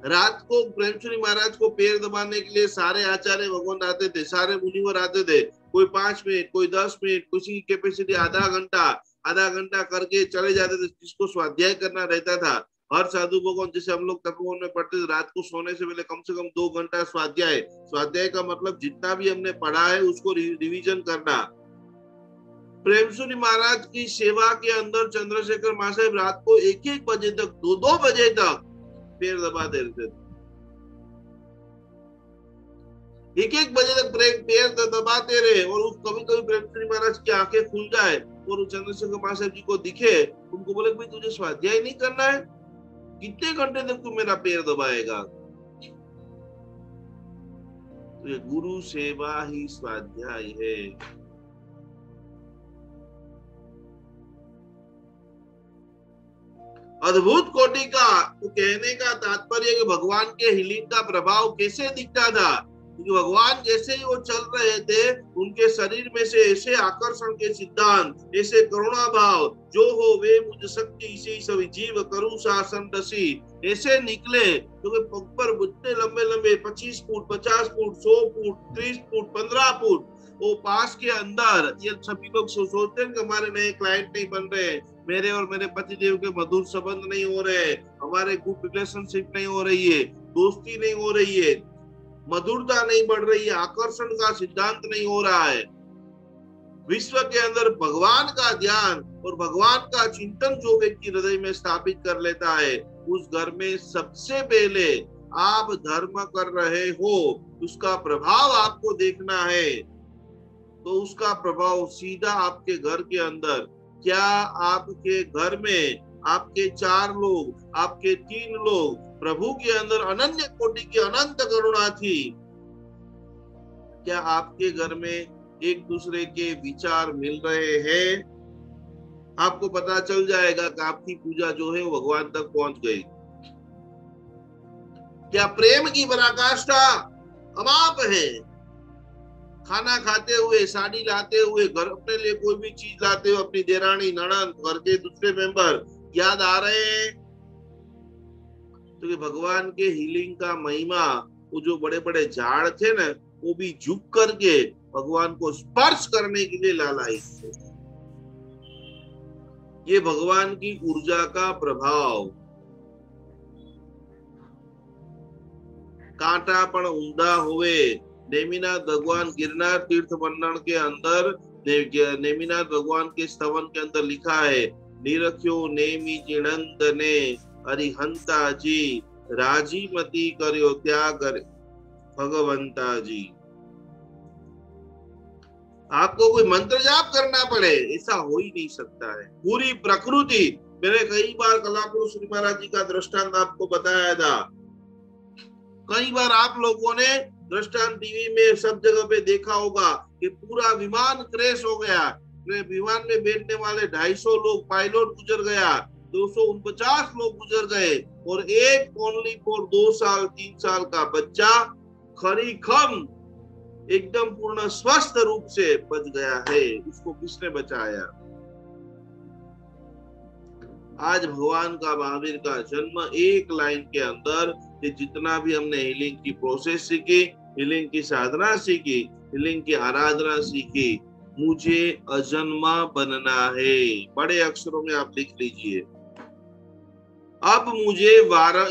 [SPEAKER 2] रात को प्रेमश्री महाराज को पैर दबाने के लिए सारे आचार्य भगवान आते थे, सारे मुनिवर आते थे, कोई 5 मिनट, कोई 10 मिनट, किसी की कैपेसिटी आधा घंटा करके चले जाते थे, जिसको स्वाध्याय करना रहता था। हर साधु भगवान, जैसे हम लोग तपोवन में पढ़ते थे, रात को सोने से पहले कम से कम 2 घंटा स्वाध्याय का मतलब जितना भी हमने पढ़ा है उसको रिवीजन करना। प्रेमश्री महाराज की सेवा के अंदर चंद्रशेखर महासाहेब रात को 1-1 बजे तक, 2-2 बजे तक पैर दबाते रहते थे, 1-1 बजे तक पैर दबाते रहे। और कभी कभी प्रेमश्री महाराज की आंखें खुल जाए और चंद्रशेखर महासाहेब जी को दिखे, उनको बोले भाई तुझे स्वाध्याय नहीं करना है, कितने घंटे तक तू मेरा पैर दबाएगा? तो ये गुरु सेवा ही स्वाध्याय है। अद्भुत कोटि का। तो कहने का तात्पर्य कि भगवान के हीलिंग का प्रभाव कैसे दिखता था, क्योंकि भगवान जैसे ही वो चल रहे थे, उनके शरीर में से ऐसे आकर्षण के सिद्धांत, ऐसे करुणा भाव, जो हो वे मुझ शक्ति इसी सभी जीव करूं शासन दसी, ऐसे निकले। क्योंकि पग पर इतने लंबे लंबे 25 foot, 50 foot, 100 foot, 30 foot, 15 foot, वो पास के अंदर। ये सभी लोग सोचते हैं कि हमारे नए क्लाइंट नहीं बन रहे, मेरे और मेरे पतिदेव के मधुर संबंध नहीं हो रहे, हमारे गुड रिलेशनशिप नहीं हो रही है, दोस्ती नहीं हो रही है, मधुरता नहीं बढ़ रही है, आकर्षण का सिद्धांत नहीं हो रहा है। विश्व के अंदर भगवान का ध्यान और भगवान का चिंतन जो व्यक्ति हृदय में स्थापित कर लेता है, उस घर में सबसे पहले आप धर्म कर रहे हो, उसका प्रभाव आपको देखना है। तो उसका प्रभाव सीधा आपके घर के अंदर, क्या आपके घर में आपके 4 लोग, आपके 3 लोग, प्रभु के अंदर अनन्य कोटि की अनंत करुणा थी, क्या आपके घर में एक दूसरे के विचार मिल रहे हैं? आपको पता चल जाएगा कि आपकी पूजा जो है वो भगवान तक पहुंच गई। क्या प्रेम की पराकाष्ठा अमाप है? खाना खाते हुए, साड़ी लाते हुए, घर अपने लिए कोई भी चीज लाते हुए, अपनी देरानी, ननद, घर के दूसरे मेंबर याद आ रहे हैं? तो भगवान के हीलिंग का महिमा, वो जो बड़े बड़े झाड़ थे ना, वो भी झुक करके भगवान को स्पर्श करने के लिए लालाई। ये भगवान की ऊर्जा का प्रभाव। कांटा पण ऊंधा होवे। नेमिनाथ भगवान गिरनार तीर्थ वर्णन के अंदर नेमिनाथ भगवान के स्तवन के अंदर लिखा है, निरख्यो नेमि जिणंद ने हरिहंता जी, राजी मती करियो त्याग भगवंता जी। आपको कोई मंत्र जाप करना पड़े ऐसा हो ही नहीं सकता है। पूरी प्रकृति, मैंने कई बार कलापुरुष श्री महाराज जी का दृष्टांत आपको बताया था, कई बार आप लोगों ने दृष्टांत टीवी में सब जगह पे देखा होगा कि पूरा विमान क्रैश हो गया, विमान में बैठने वाले 250 लोग, पायलट गुजर गया, 249 लोग गुजर गए और एक ओनली फॉर 2 साल 3 साल का बच्चा खरीखम एकदम पूर्ण स्वस्थ रूप से बच गया है। उसको किसने बचाया? आज भगवान का, महावीर का जन्म एक लाइन के अंदर, ये जितना भी हमने हीलिंग की प्रोसेस सीखी, हीलिंग की साधना सीखी, हीलिंग की आराधना सीखी, मुझे अजन्मा बनना है। बड़े अक्षरों में आप लिख लीजिए। अब मुझे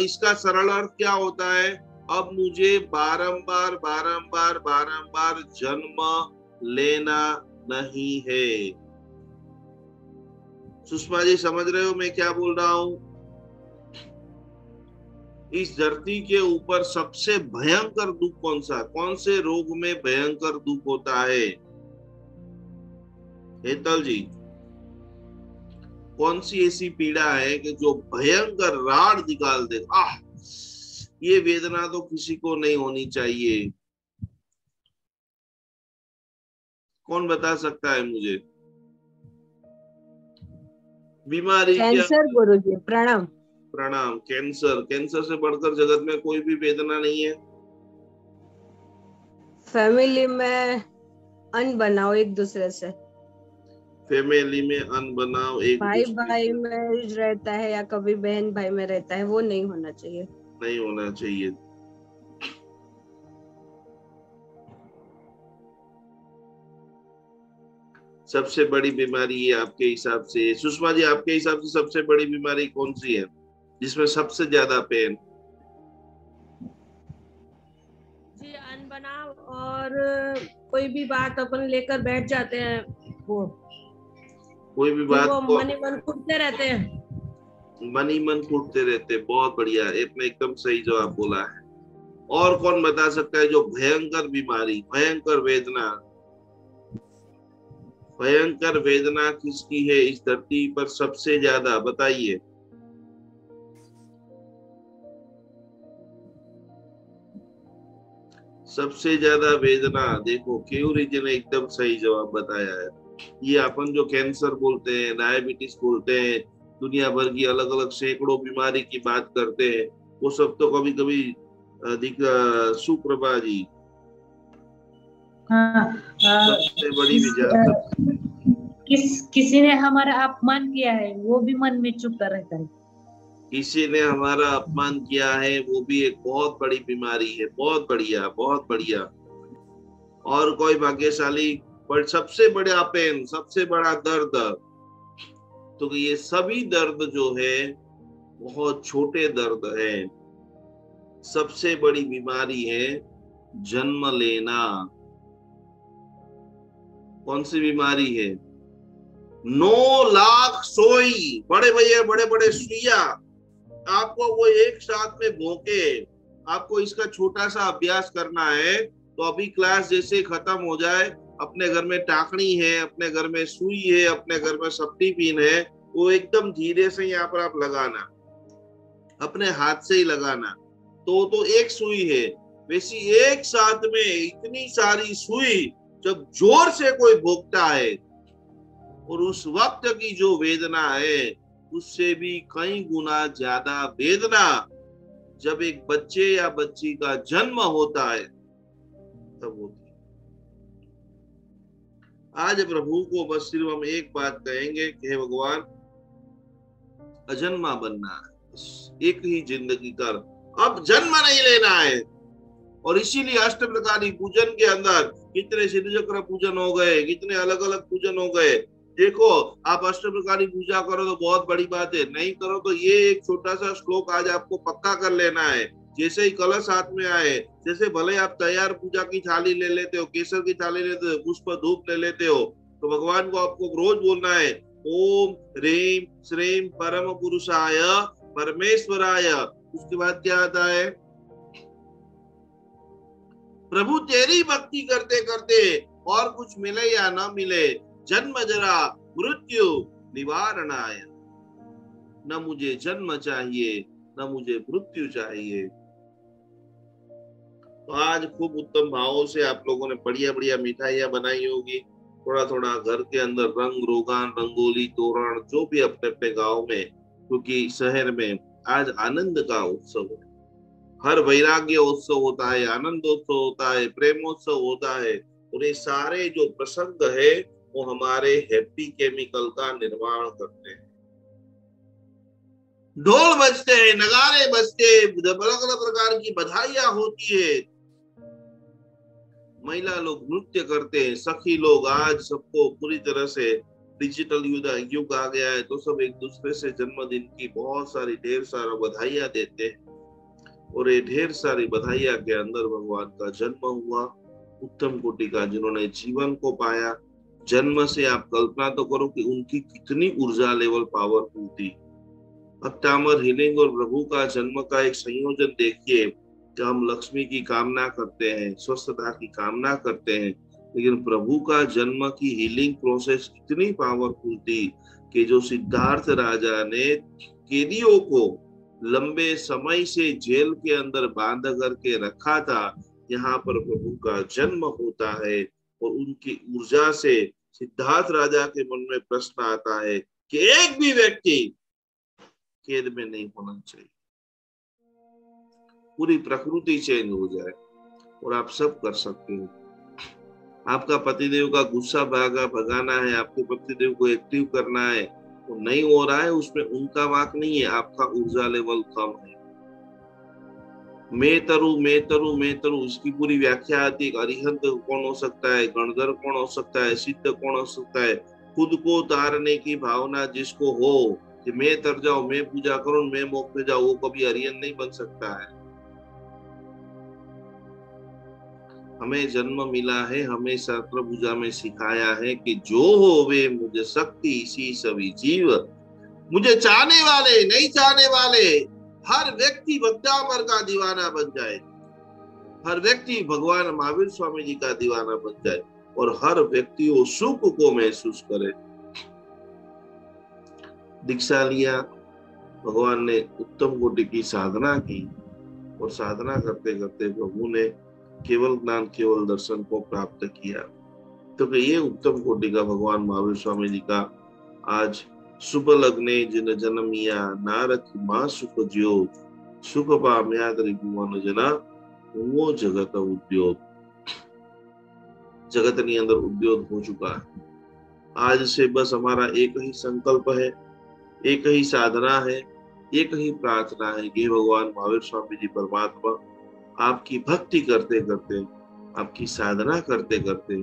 [SPEAKER 2] इसका सरल अर्थ क्या होता है? अब मुझे बारंबार बारंबार बारंबार जन्म लेना नहीं है। सुषमा जी समझ रहे हो मैं क्या बोल रहा हूं? इस धरती के ऊपर सबसे भयंकर दुख कौन सा, कौन से रोग में भयंकर दुख होता है? हेतल जी, कौन सी ऐसी पीड़ा है कि जो भयंकर राड निकाल दे? ये वेदना तो किसी को नहीं होनी चाहिए। कौन बता सकता है मुझे? बीमारी
[SPEAKER 7] कैंसर गुरुजी, प्रणाम।
[SPEAKER 2] प्रणाम। कैंसर, कैंसर से बढ़कर जगत में कोई भी वेदना नहीं है।
[SPEAKER 7] फैमिली में अनबनाव एक दूसरे से,
[SPEAKER 2] फैमिली में अनबनाव एक
[SPEAKER 7] भाई भाई में रहता है या कभी बहन भाई में रहता है, वो नहीं होना चाहिए,
[SPEAKER 2] नहीं होना चाहिए। सबसे बड़ी बीमारी ये आपके हिसाब से, सुषमा जी आपके हिसाब से सबसे बड़ी बीमारी कौन सी है जिसमें सबसे ज्यादा पेन?
[SPEAKER 7] जी अनबनाव, और कोई भी बात अपन लेकर बैठ जाते हैं, वो
[SPEAKER 2] कोई भी बात
[SPEAKER 7] वो
[SPEAKER 2] को
[SPEAKER 7] मन ही मन फूटते रहते हैं,
[SPEAKER 2] मन ही मन फूटते रहते। बहुत बढ़िया, आपने एकदम सही जवाब बोला है। और कौन बता सकता है जो भयंकर बीमारी, भयंकर वेदना, भयंकर वेदना किसकी है इस धरती पर सबसे ज्यादा? बताइए। सबसे ज्यादा वेदना, देखो केयूरी जी ने एकदम सही जवाब बताया है। ये अपन जो कैंसर बोलते हैं, डायबिटीज बोलते हैं, दुनिया भर की अलग अलग सैकड़ों बीमारी की बात करते हैं, वो सब तो कभी कभी सुप्रभा जी सबसे बड़ी
[SPEAKER 8] किसी ने हमारा अपमान किया है वो भी मन में चुपता रहता है।
[SPEAKER 2] किसी ने हमारा अपमान किया है वो भी एक बहुत बड़ी बीमारी है। बहुत बढ़िया, बहुत बढ़िया। और कोई भाग्यशाली, पर सबसे बड़ा पेन, सबसे बड़ा दर्द, तो ये सभी दर्द जो है बहुत छोटे दर्द है। सबसे बड़ी बीमारी है जन्म लेना। कौन सी बीमारी है? 9 लाख सोई, बड़े भैया बड़े बड़े सुइया, आपको वो एक साथ में भोंके। आपको इसका छोटा सा अभ्यास करना है तो अभी क्लास जैसे खत्म हो जाए, अपने घर में टाकनी है, अपने घर में सुई है, अपने घर में सप्टी पिन है, वो एकदम धीरे से यहाँ पर आप लगाना, अपने हाथ से ही लगाना। तो एक सुई है, वैसी एक साथ में इतनी सारी सुई जब जोर से कोई भोंकता है, और उस वक्त की जो वेदना है उससे भी कई गुना ज्यादा वेदना जब एक बच्चे या बच्ची का जन्म होता है तब होती है। आज प्रभु को बस सिर्फ हम एक बात कहेंगे कि हे भगवान, अजन्मा बनना है, एक ही जिंदगी कर, अब जन्म नहीं लेना है। और इसीलिए अष्ट प्रकारी पूजन के अंदर कितने सिद्ध चक्र पूजन हो गए, कितने अलग अलग पूजन हो गए। देखो, आप अष्ट प्रकारी पूजा करो तो बहुत बड़ी बात है, नहीं करो तो ये एक छोटा सा श्लोक आज आपको पक्का कर लेना है। जैसे ही कलश हाथ में आए, जैसे भले आप तैयार पूजा की थाली ले लेते हो, केसर की थाली लेते हो, पुष्प धूप ले लेते हो, तो भगवान को आपको रोज बोलना है ओम ह्रीम श्रीम परम पुरुषाय परमेश्वराय। उसके बाद क्या आता है? प्रभु तेरी भक्ति करते करते और कुछ मिले या ना मिले, जन्म जरा मृत्यु निवारणाय। न मुझे जन्म चाहिए, न मुझे मृत्यु चाहिए। तो आज खूब उत्तम भावों से आप लोगों ने बढ़िया बढ़िया मिठाइयां बनाई होगी। थोड़ा थोड़ा घर के अंदर रंग रोगान, रंगोली, तोरण, जो भी अपने अपने गांव में, क्योंकि शहर में आज आनंद का उत्सव है। हर वैराग्य उत्सव होता है, आनंदोत्सव होता है, प्रेमोत्सव होता है। और ये सारे जो प्रसंग है वो हमारे हैप्पी केमिकल का निर्माण करते हैं। ढोल बजते हैं, नगाड़े बजते, अलग अलग प्रकार की बधाइयां होती है, महिला लोग नृत्य करते हैं, सखी लोग। आज सबको पूरी तरह से डिजिटल युग आ गया है, तो सब एक दूसरे से जन्मदिन की बहुत सारी ढेर सारा बधाइयां देते हैं। और ये ढेर सारी बधाइयां के अंदर भगवान का जन्म हुआ, उत्तम कोटि का, जिन्होंने जीवन को पाया। जन्म से आप कल्पना तो करो कि उनकी कितनी ऊर्जा लेवल पावरफुल थी। अक्टामर हीलिंग और प्रभु का जन्म का एक संयोजन देखिए कि हम लक्ष्मी की कामना करते हैं, स्वस्थता की कामना करते हैं, लेकिन प्रभु का जन्म की हीलिंग प्रोसेस इतनी पावरफुल थी कि जो सिद्धार्थ राजा ने कैदियों को लंबे समय से जेल के अंदर बांध करके रखा था, यहाँ पर प्रभु का जन्म होता है। और उनकी ऊर्जा से सिद्धार्थ राजा के मन में प्रश्न आता है कि एक भी व्यक्ति कैद में नहीं होना चाहिए, पूरी प्रकृति चेंज हो जाए। और आप सब कर सकते हो। आपका पतिदेव का गुस्सा भगाना है, आपके पतिदेव को एक्टिव करना है, तो नहीं हो रहा है, उसमें उनका वाक नहीं है, आपका ऊर्जा लेवल कम है। मैं तरु इसकी पूरी व्याख्या आती है। अरिहंत कौन हो सकता है, गणधर कौन हो सकता है, सिद्ध कौन हो सकता है। खुद को तारने की भावना जिसको हो कि मैं तर जाऊं, मैं पूजा करूं, मैं मोक्ष में जाऊं, वो कभी अरिहंत नहीं बन सकता है। हमें जन्म मिला है, हमें शास्त्र पूजा में सिखाया है कि जो होवे मुझे शक्ति इसी सभी जीव। मुझे चाहने वाले, नहीं चाहने वाले, हर व्यक्ति भक्तामर का दीवाना बन जाए, हर व्यक्ति भगवान महावीर स्वामी जी का दीवाना बन जाए, और हर व्यक्ति वो सुख को महसूस करे। दीक्षा लिया, भगवान ने उत्तम कोटि की साधना की, और साधना करते करते प्रभु ने केवल ज्ञान, केवल दर्शन को प्राप्त किया। तो ये उत्तम कोटि का भगवान महावीर स्वामी जी का आज शुभ लग्ने जिन जन्मिया, नारक मां सुख ज्योत, सुख पाम्या त्रिभुवन जना, वो जगत उद्योग। जगत के अंदर उद्योग हो चुका है। आज से बस हमारा एक ही संकल्प है, एक ही साधना है, एक ही प्रार्थना है कि भगवान महावीर स्वामी जी परमात्मा, आपकी भक्ति करते करते, आपकी साधना करते करते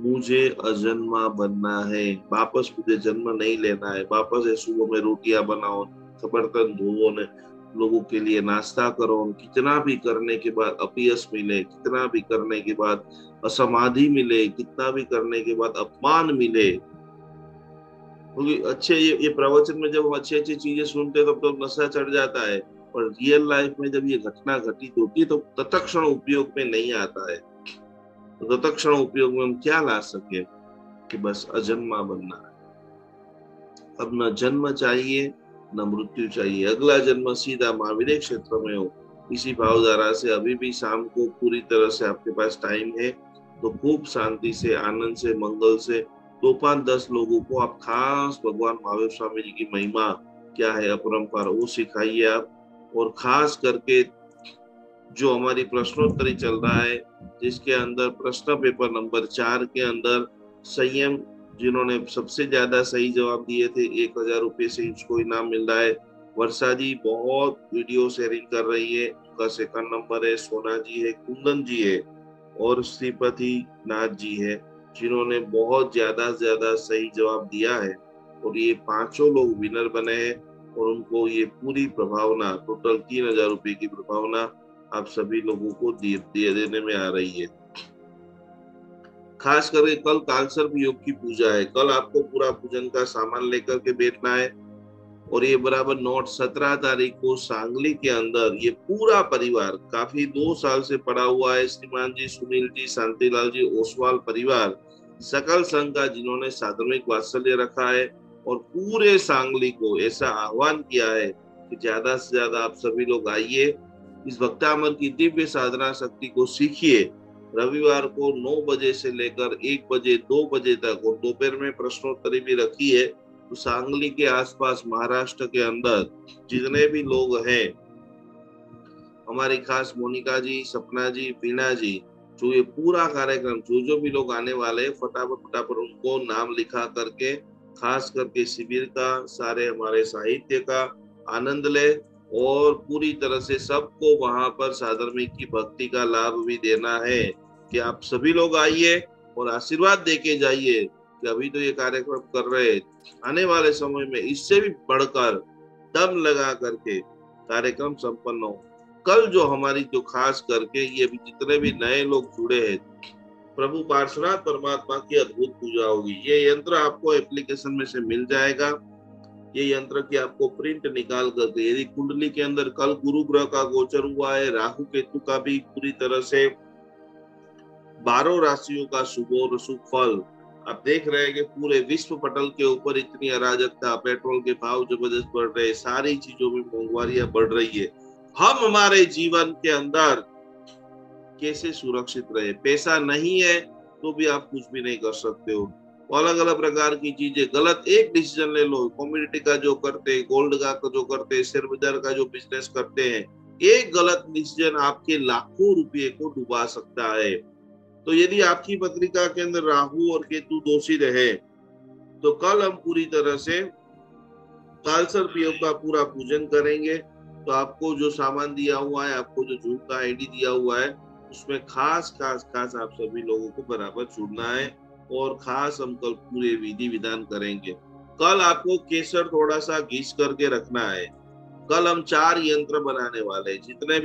[SPEAKER 2] मुझे अजन्मा बनना है। वापस मुझे जन्म नहीं लेना है। वापस है सुबह में रोटियां बनाओ, बर्तन धोओ, लोगों के लिए नाश्ता करो। कितना भी करने के बाद अपयश मिले, कितना भी करने के बाद असमाधि मिले, कितना भी करने के बाद अपमान मिले, क्योंकि अच्छे ये प्रवचन में जब हम अच्छी चीजें सुनते हैं तो नशा चढ़ जाता है, और रियल लाइफ में जब ये घटना घटित होती है तो तत्क्षण उपयोग में नहीं आता है। तो तत्क्षण उपयोग में हम क्या ला सके कि बस अजन्मा बनना है। अब न जन्म चाहिए, न मृत्यु चाहिए। अगला जन्म सीधा महावीर क्षेत्र में हो, इसी भावधारा से अभी भी शाम को पूरी तरह से आपके पास टाइम है, तो खूब शांति से, आनंद से, मंगल से 2-5-10 लोगों को आप खास भगवान महावीर स्वामी जी की महिमा क्या है, अपरंपार, वो सिखाइए आप। और खास करके जो हमारी प्रश्नोत्तरी चल रहा है, जिसके अंदर प्रश्न पेपर नंबर 4 के अंदर संयम, जिन्होंने सबसे ज्यादा सही जवाब दिए थे, 1000 रुपये से उसको इनाम मिल रहा है। वर्षा जी बहुत वीडियो शेयरिंग कर रही है, उनका 2nd नंबर है। सोना जी है, कुंदन जी है, और श्रीपति नाथ जी है, जिन्होंने बहुत ज्यादा से ज्यादा सही जवाब दिया है। और ये 5 लोग विनर बने हैं, और उनको ये पूरी प्रभावना, टोटल 3000 रुपये की प्रभावना आप सभी लोगों को दे देने में आ रही है। खास करके कल कालसर्प योग की पूजा है। कल आपको पूरा पूजन का सामान लेकर के बैठना है और ये बराबर नोट 17 तारीख को सांगली के अंदर ये पूरा परिवार काफी 2 साल से पड़ा हुआ है, श्रीमान जी, सुनील जी, शांतिलाल जी, ओसवाल परिवार, सकल संघ का जिन्होंने साधर्मिक वात्सल्य रखा है और पूरे सांगली को ऐसा आह्वान किया है कि ज्यादा से ज्यादा आप सभी लोग आइए, इस भक्तामर की दिव्य साधना शक्ति को सीखिए। रविवार को 9 बजे से लेकर 1 बजे 2 बजे तक और दोपहर में प्रश्नोत्तरी भी रखी है। तो सांगली के आसपास महाराष्ट्र के अंदर जितने भी लोग हैं, हमारी खास मोनिका जी, सपना जी, वीणा जी, जो ये पूरा कार्यक्रम जो भी लोग आने वाले हैं, फटाफट उनको नाम लिखा करके खास करके शिविर का, सारे हमारे साहित्य का आनंद ले और पूरी तरह से सबको वहां पर साधर्मिक की भक्ति का लाभ भी देना है कि आप सभी लोग आइए और आशीर्वाद देके जाइए कि अभी तो ये कार्यक्रम कर रहे, आने वाले समय में इससे भी बढ़कर दम लगा करके कार्यक्रम संपन्न हो। कल जो हमारी जो खास करके ये भी जितने भी नए लोग जुड़े हैं, प्रभु पार्श्वनाथ परमात्मा की अद्भुत पूजा होगी। ये यंत्र आपको एप्लीकेशन में से मिल जाएगा। ये यंत्र की आपको प्रिंट निकाल करके, यदि कुंडली के अंदर कल गुरु ग्रह का गोचर हुआ है, राहु केतु का भी पूरी तरह से 12 राशियों का शुभ और शुभ फल आप देख रहे हैं कि पूरे विश्व पटल के ऊपर इतनी अराजकता, पेट्रोल के भाव जबरदस्त बढ़ रहे, सारी चीजों में महंगाई बढ़ रही है। हम हमारे जीवन के अंदर कैसे सुरक्षित रहे? पैसा नहीं है तो भी आप कुछ भी नहीं कर सकते हो। अलग अलग प्रकार की चीजें, गलत एक डिसीजन ले लो, कम्युनिटी का जो करते, गोल्ड का जो करते, शेयर बाजार का जो बिजनेस करते हैं, एक गलत डिसीजन आपके लाखों रुपए को डुबा सकता है। तो यदि आपकी पत्रिका के अंदर राहु और केतु दोषी रहे तो कल हम पूरी तरह से कालसर्प योग का पूरा पूजन करेंगे। तो आपको जो सामान दिया हुआ है, आपको जो जूम का आईडी दिया हुआ है, उसमें खास आप सभी लोगों को बराबर जुड़ना है और खास हम कल पूरे विधि विधान करेंगे। कल आपको केसर थोड़ा सा घिस करके रखना है। कल हम 4 यंत्र बनाने वाले हैं। जितने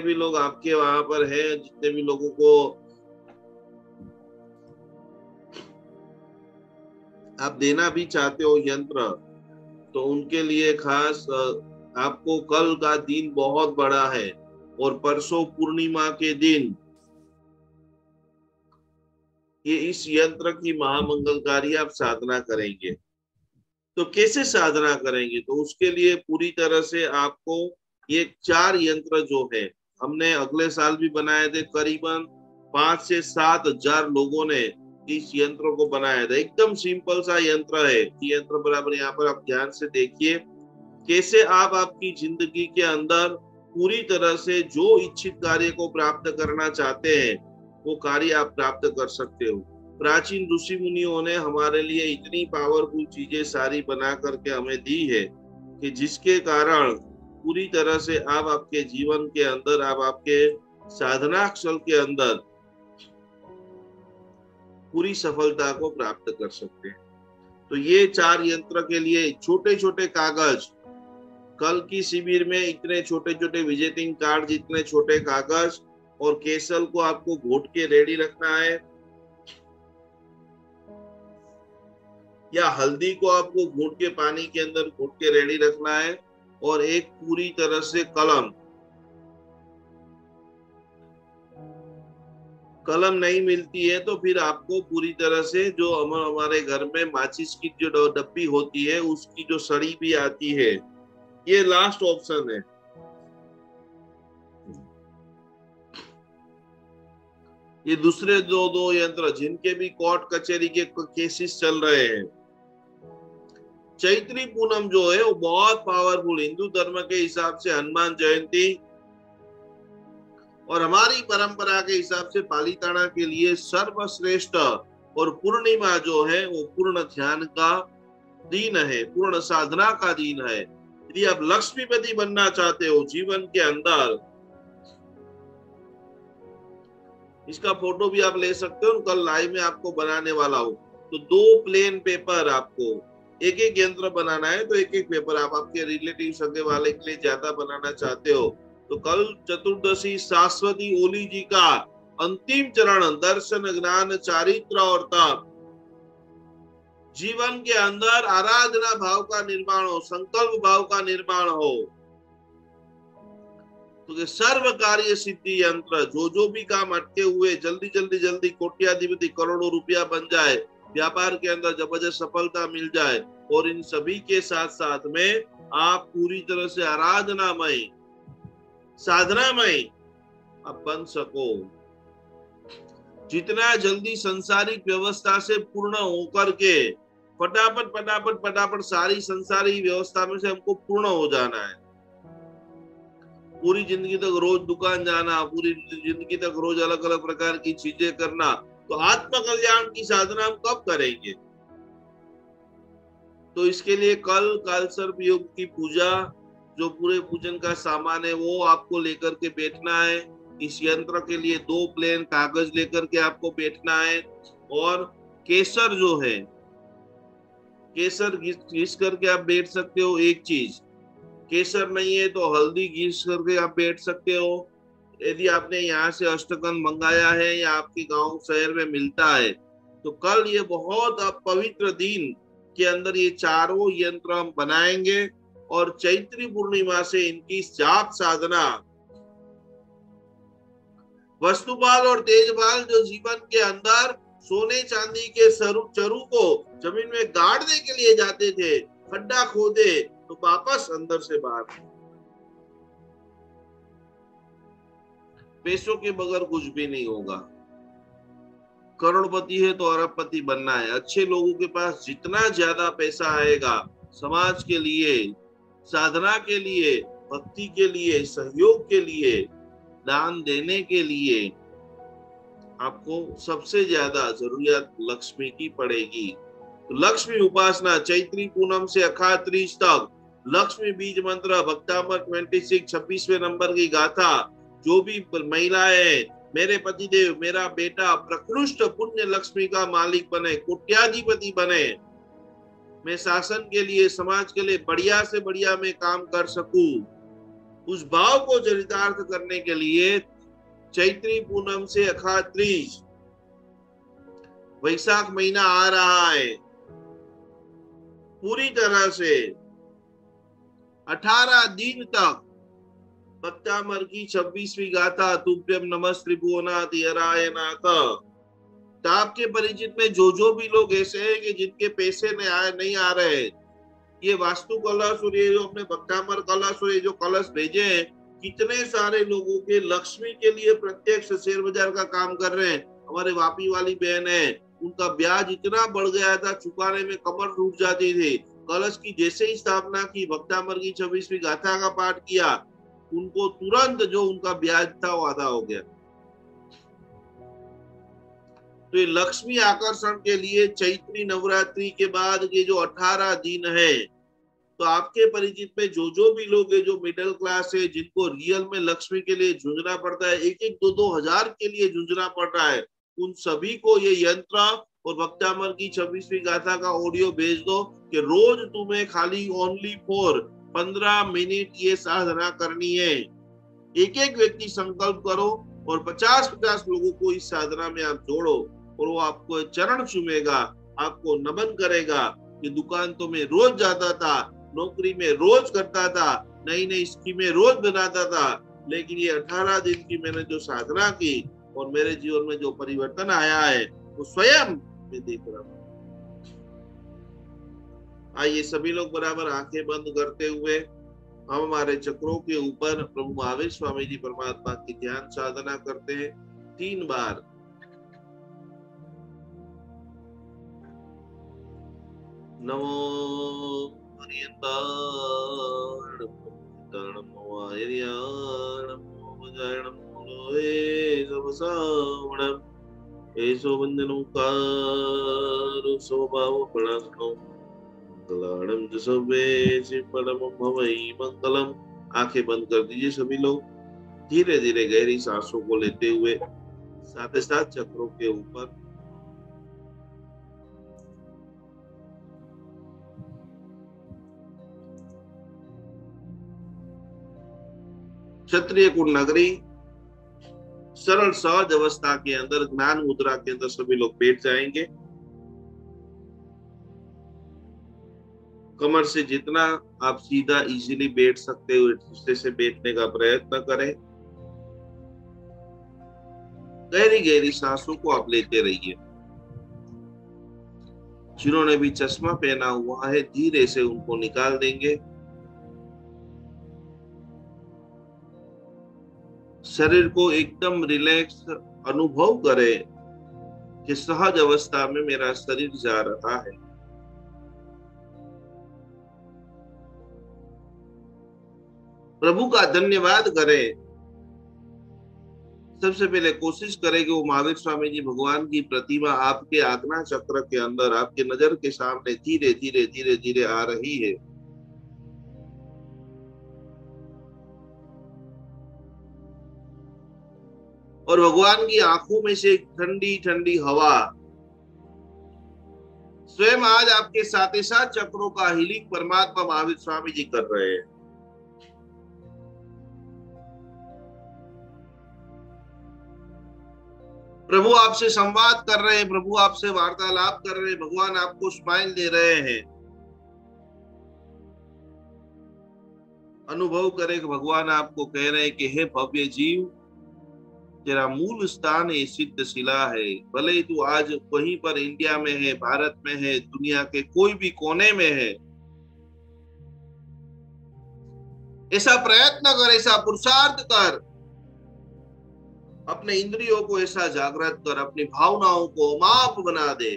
[SPEAKER 2] भी लोग आपके वहां पर हैं, जितने भी लोगों को आप देना भी चाहते हो यंत्र, तो उनके लिए खास आपको कल का दिन बहुत बड़ा है और परसों पूर्णिमा के दिन ये इस यंत्र की महामंगलकारी आप साधना करेंगे। तो कैसे साधना करेंगे? तो उसके लिए पूरी तरह से आपको ये 4 यंत्र जो है, हमने अगले साल भी बनाए थे, करीबन 5 से 7 हजार लोगों ने इस यंत्र को बनाया था। एकदम सिंपल सा यंत्र है। ये यंत्र बराबर यहाँ पर आप ध्यान से देखिए कैसे आप आपकी जिंदगी के अंदर पूरी तरह से जो इच्छित कार्य को प्राप्त करना चाहते हैं वो कार्य आप प्राप्त कर सकते हो। प्राचीन ऋषि मुनियों ने हमारे लिए इतनी पावरफुल चीजें सारी बना करके हमें दी है कि जिसके कारण पूरी तरह से आप आपके जीवन के अंदर, आप आपके साधनाक्षल के अंदर पूरी सफलता को प्राप्त कर सकते हैं। तो ये 4 यंत्र के लिए छोटे छोटे कागज, कल की शिविर में इतने छोटे छोटे विजिटिंग कार्ड, जितने छोटे कागज और केसर को आपको घोट के रेडी रखना है, या हल्दी को आपको घोट के पानी के अंदर घोट के रेडी रखना है, और एक पूरी तरह से कलम नहीं मिलती है तो फिर आपको पूरी तरह से जो हमारे घर में माचिस की जो डब्बी होती है उसकी जो सड़ी भी आती है, ये लास्ट ऑप्शन है। ये दूसरे जो 2 यंत्र जिनके भी कोर्ट कचहरी के केसेस चल रहे हैं, चैत्री पूनम जो है वो बहुत पावरफुल, हिंदू धर्म के हिसाब से हनुमान जयंती और हमारी परंपरा के हिसाब से पालीताना के लिए सर्वश्रेष्ठ, और पूर्णिमा जो है वो पूर्ण ध्यान का दिन है, पूर्ण साधना का दिन है। यदि आप लक्ष्मीपति बनना चाहते हो जीवन के अंदर, इसका फोटो भी आप ले सकते हो, कल लाइव में आपको बनाने वाला हूं। तो 2 प्लेन पेपर आपको एक एक यंत्र बनाना है तो एक एक पेपर, आप आपके रिलेटिव सगे वाले के लिए ज्यादा बनाना चाहते हो तो कल चतुर्दशी शाश्वती ओली जी का अंतिम चरण दर्शन ज्ञान चारित्र और तप, जीवन के अंदर आराधना भाव का निर्माण हो, संकल्प भाव का निर्माण हो, तो सर्व कार्य सिद्धि यंत्र, जो भी काम अटके हुए जल्दी जल्दी जल्दी कोट्याधिपति करोड़ों रुपया बन जाए, व्यापार के अंदर जबरदस्त सफलता मिल जाए, और इन सभी के साथ साथ में आप पूरी तरह से आराधनामय साधनामय आप बन सको। जितना जल्दी संसारिक व्यवस्था से पूर्ण होकर के फटाफट फटाफट फटाफट सारी संसारी व्यवस्था में से हमको पूर्ण हो जाना है। पूरी जिंदगी तक रोज दुकान जाना, पूरी जिंदगी तक रोज अलग अलग प्रकार की चीजें करना, तो आत्म कल्याण की साधना हम कब करेंगे? तो इसके लिए कल कालसर्प योग की पूजा, जो पूरे पूजन का सामान है वो आपको लेकर के बैठना है। इस यंत्र के लिए 2 प्लेन कागज लेकर के आपको बैठना है, और केसर जो है, केसर घिस करके आप बैठ सकते हो। एक चीज, केसर नहीं है तो हल्दी घिस करके आप बैठ सकते हो। यदि आपने यहाँ से अष्टगंध मंगाया है या आपके गांव शहर में मिलता है, तो कल ये बहुत पवित्र दिन के अंदर ये चारों यंत्र हम बनाएंगे, और चैत्री पूर्णिमा से इनकी जाप साधना, वस्तुपाल और तेजपाल जो जीवन के अंदर सोने चांदी के चरु को जमीन में गाड़ने के लिए जाते थे, खड्डा खोदे तो वापस अंदर से बाहर। पैसों के बगैर कुछ भी नहीं होगा। करोड़पति है तो अरबपति बनना है। अच्छे लोगों के पास जितना ज्यादा पैसा आएगा, समाज के लिए, साधना के लिए, भक्ति के लिए, सहयोग के लिए, दान देने के लिए आपको सबसे ज्यादा जरूरत लक्ष्मी की पड़ेगी। तो लक्ष्मी उपासना चैत्री पूनम से अखाड़ त्रीज तक, लक्ष्मी बीज मंत्र, भक्तामृत 26 26वें नंबर की गाथा, जो भी महिलाएं, मेरे पतिदेव, मेरा बेटा प्रकृष्ट पुण्य लक्ष्मी का मालिक बने, कोट्याधिपति बने, मैं शासन के लिए, समाज के लिए बढ़िया से बढ़िया मैं काम कर सकूं, उस भाव को चरितार्थ करने के लिए चैत्री पूनम से अखाड़ त्रीज, वैशाख महीना आ रहा है, पूरी तरह से 18 दिन तक भक्तामर की 26वीं गाथा, तुभ्यम नमः त्रिभुवनाथ यराय नाथ। तो आपके परिचित में जो भी लोग ऐसे हैं कि जिनके पैसे नहीं आ रहे, ये वास्तु कलश और ये जो अपने भक्तामर कलश और ये जो कलश भेजे हैं, कितने सारे लोगों के लक्ष्मी के लिए प्रत्यक्ष शेयर बाजार का काम कर रहे हैं। हमारे वापी वाली बहन है, उनका ब्याज इतना बढ़ गया था, चुकाने में कमर टूट जाती थी। कलश की जैसे ही स्थापना की, भक्तामर की 26वीं गाथा का पाठ किया, उनको तुरंत जो उनका ब्याज था वो आधा हो गया। तो ये लक्ष्मी आकर्षण के लिए चैत्री नवरात्रि के बाद ये जो 18 दिन है, तो आपके परिचित में जो भी लोग है, जो मिडिल क्लास है, जिनको रियल में लक्ष्मी के लिए जूझना पड़ता है, 1-2 हजार के लिए जूझना पड़ रहा है, उन सभी को ये यंत्र और भक्तामर की 26वीं गाथा का ऑडियो भेज दो कि रोज तुम्हें खाली ओनली फॉर 15 मिनट ये साधना करनी है। एक एक व्यक्ति संकल्प करो और 50-50 लोगों को इस साधना में आप जोड़ो, और वो आपको चरण चूमेगा, आपको नमन करेगा कि दुकान तो मैं रोज जाता था, नौकरी में रोज करता था, नई नई स्कीमें रोज बनाता था, लेकिन ये 18 दिन की मैंने जो साधना की और मेरे जीवन में जो परिवर्तन आया है वो स्वयं मैं देख रहा हूँ। आइए सभी लोग बराबर आंखें बंद करते हुए हम हमारे चक्रों के ऊपर प्रभु महावीर स्वामी जी परमात्मा की ध्यान साधना करते हैं 3 बार। नमो ऐसो वंदनो कारो स्वभाव प्रणो मंगलाणम जसवे परम भवै मंगलम। आंखें बंद कर दीजिए सभी लोग। धीरे धीरे गहरी सांसों को लेते हुए साथ ही साथ चक्रों के ऊपर क्षत्रिय कुल नगरी सरल सहज अवस्था के अंदर ज्ञान मुद्रा के अंदर सभी लोग बैठ जाएंगे। कमर से जितना आप सीधा इजीली बैठ सकते हो दूसरे से बैठने का प्रयत्न करें। गहरी गहरी सांसों को आप लेते रहिए। जिन्होंने भी चश्मा पहना हुआ है धीरे से उनको निकाल देंगे। शरीर को एकदम रिलैक्स अनुभव करें कि सहज अवस्था में मेरा शरीर जा रहा है। प्रभु का धन्यवाद करें। सबसे पहले कोशिश करें कि वो महावीर स्वामी जी भगवान की प्रतिमा आपके आज्ञा चक्र के अंदर आपके नजर के सामने धीरे धीरे धीरे धीरे आ रही है। और भगवान की आंखों में से एक ठंडी ठंडी हवा स्वयं आज आपके साथ ही साथ चक्रों का हीलिंग परमात्मा महावीर स्वामी जी कर रहे हैं। प्रभु आपसे संवाद कर रहे हैं, प्रभु आपसे वार्तालाप कर रहे हैं, भगवान आपको स्माइल दे रहे हैं। अनुभव करें कि भगवान आपको कह रहे हैं कि हे भव्य जीव, तेरा मूल स्थान ये सिद्ध शिला है। भले ही तू आज वहीं पर इंडिया में है, भारत में है, दुनिया के कोई भी कोने में है, ऐसा प्रयत्न कर, ऐसा पुरुषार्थ कर, अपने इंद्रियों को ऐसा जागृत कर, अपनी भावनाओं को अमाप बना दे।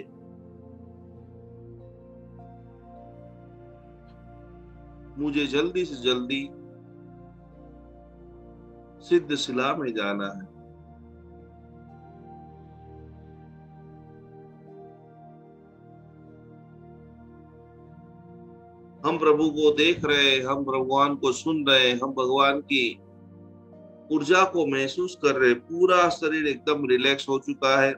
[SPEAKER 2] मुझे जल्दी से जल्दी सिद्ध शिला में जाना है। हम प्रभु को देख रहे हैं, हम भगवान को सुन रहे हैं, हम भगवान की ऊर्जा को महसूस कर रहे। पूरा शरीर एकदम रिलैक्स हो चुका है।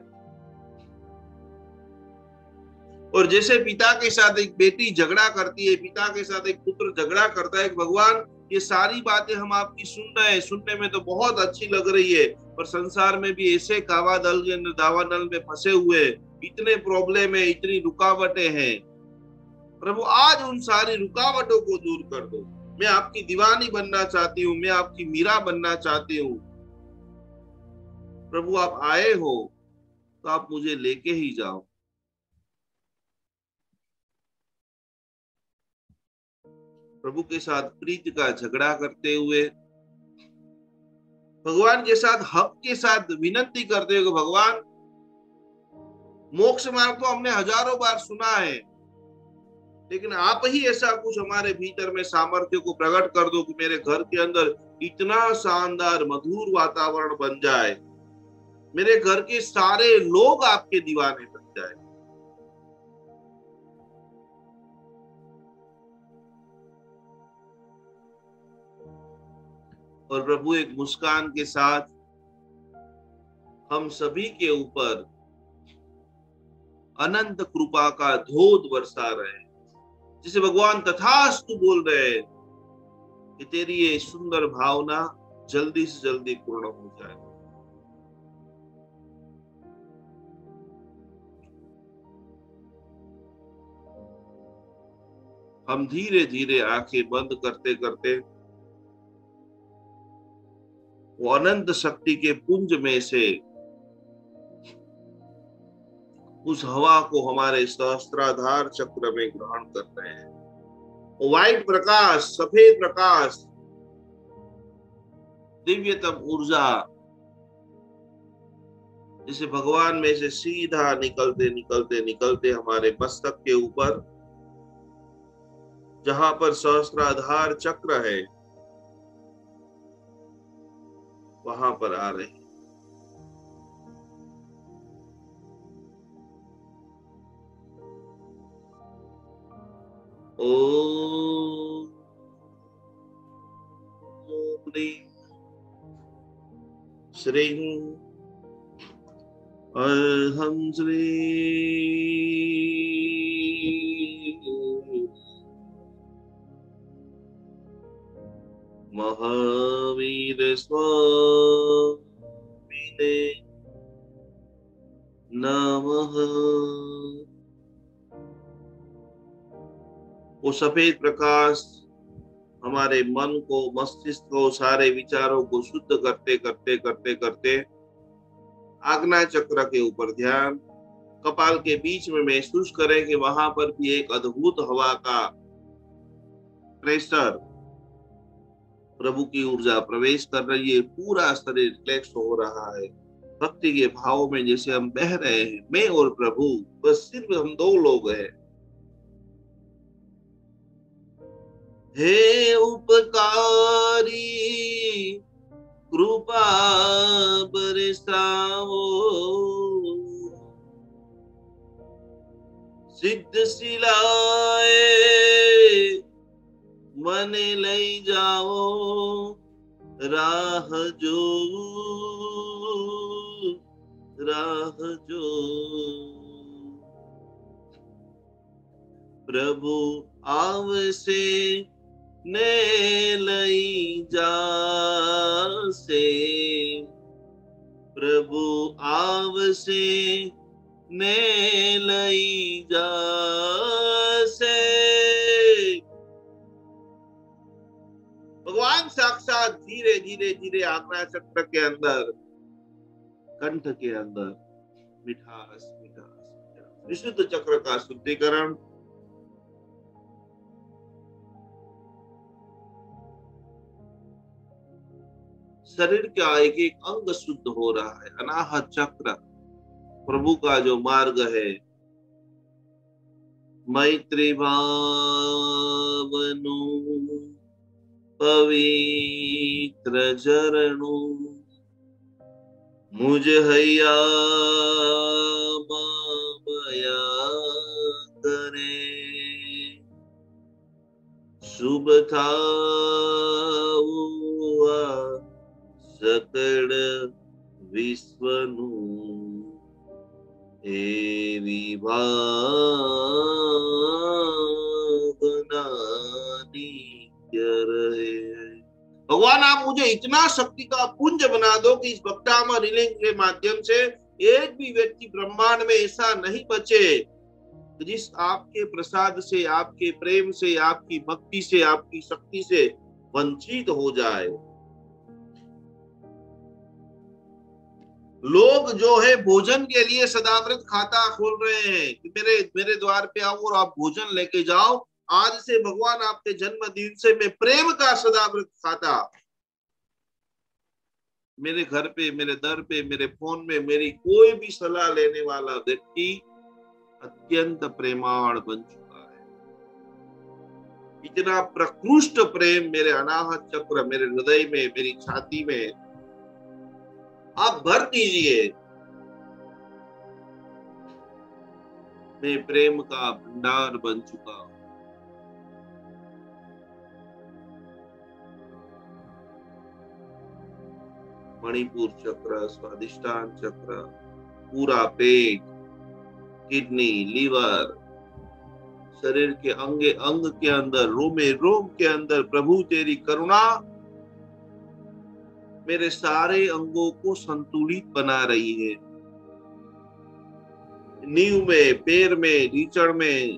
[SPEAKER 2] और जैसे पिता के साथ एक बेटी झगड़ा करती है, पिता के साथ एक पुत्र झगड़ा करता है, भगवान ये सारी बातें हम आपकी सुन रहे हैं, सुनने में तो बहुत अच्छी लग रही है, पर संसार में भी ऐसे कावादल दावानल में फंसे हुए, इतने प्रॉब्लम है, इतनी रुकावटें हैं। प्रभु आज उन सारी रुकावटों को दूर कर दो। मैं आपकी दीवानी बनना चाहती हूँ, मैं आपकी मीरा बनना चाहती हूँ। प्रभु आप आए हो तो आप मुझे लेके ही जाओ। प्रभु के साथ प्रीति का झगड़ा करते हुए, भगवान के साथ हक के साथ विनती करते हुए, भगवान मोक्ष मार्ग तो हमने हजारों बार सुना है, लेकिन आप ही ऐसा कुछ हमारे भीतर में सामर्थ्य को प्रकट कर दो कि मेरे घर के अंदर इतना शानदार मधुर वातावरण बन जाए, मेरे घर के सारे लोग आपके दीवाने बन जाए। और प्रभु एक मुस्कान के साथ हम सभी के ऊपर अनंत कृपा का धोध बरसा रहे हैं, जिसे भगवान तथास्तु बोल रहे हैं कि तेरी ये सुंदर भावना जल्दी से जल्दी पूर्ण हो जाए। हम धीरे धीरे आंखें बंद करते करते वो अनंत शक्ति के पुंज में से उस हवा को हमारे सहस्त्राधार चक्र में ग्रहण कर रहे हैं। व्हाइट प्रकाश, सफेद प्रकाश, दिव्यतम ऊर्जा जिसे भगवान में से सीधा निकलते निकलते निकलते हमारे मस्तक के ऊपर, जहां पर सहस्त्राधार चक्र है, वहां पर आ रहे हैं। ओम श्रीं अर्हं श्री महावीर वो सफेद प्रकाश हमारे मन को, मस्तिष्क को, सारे विचारों को शुद्ध करते करते करते करते आज्ञा चक्र के ऊपर ध्यान, कपाल के बीच में महसूस करें कि वहां पर भी एक अद्भुत हवा का प्रेशर, प्रभु की ऊर्जा प्रवेश कर रही है, पूरा शरीर रिलैक्स हो रहा है। भक्ति के भाव में जैसे हम बह रहे हैं, मैं और प्रभु, बस सिर्फ हम दो लोग हैं। हे उपकारी कृपा बरसाओ, सिद्ध सिलाए मन ले जाओ, राह जो प्रभु आवसे ने लई जा से, प्रभु आवसे ने लई जा से। भगवान साक्षात धीरे धीरे धीरे आज्ञा चक्र के अंदर, कंठ के अंदर मिठास मिठास, विशुद्ध चक्र का शुद्धिकरण, शरीर का एक एक अंग शुद्ध हो रहा है। अनाहत चक्र प्रभु का जो मार्ग है, मैत्री भावनु पवित्र चरणु, मुझ हैया माया करे, शुभ था सकल विश्वनु, एवी भावना रहे। भगवान आप मुझे इतना शक्ति का पुंज बना दो कि इस भक्तामा रिलिंग के माध्यम से एक भी व्यक्ति ब्रह्मांड में ऐसा नहीं बचे जिस आपके प्रसाद से, आपके प्रेम से, आपकी भक्ति से, आपकी शक्ति से वंचित हो जाए। लोग जो है भोजन के लिए सदाव्रत खाता खोल रहे हैं कि मेरे द्वार पे आओ और आप भोजन लेके जाओ। आज से भगवान आपके जन्मदिन से मैं प्रेम का सदाव्रत खाता, मेरे घर पे, मेरे दर पे, मेरे फोन में मेरी कोई भी सलाह लेने वाला व्यक्ति अत्यंत प्रेमाण बन चुका है। इतना प्रकृष्ट प्रेम मेरे अनाहत चक्र, मेरे हृदय में, मेरी छाती में आप भर दीजिए। मैं प्रेम का भंडार बन चुका हूं। मणिपुर चक्र, स्वादिष्टान चक्र, पूरा पेट, किडनी, लीवर, शरीर के अंगे अंग के अंदर, रोमे रोम के अंदर प्रभु तेरी करुणा मेरे सारे अंगों को संतुलित बना रही है। नींव में, पैर में, रीचड़ में,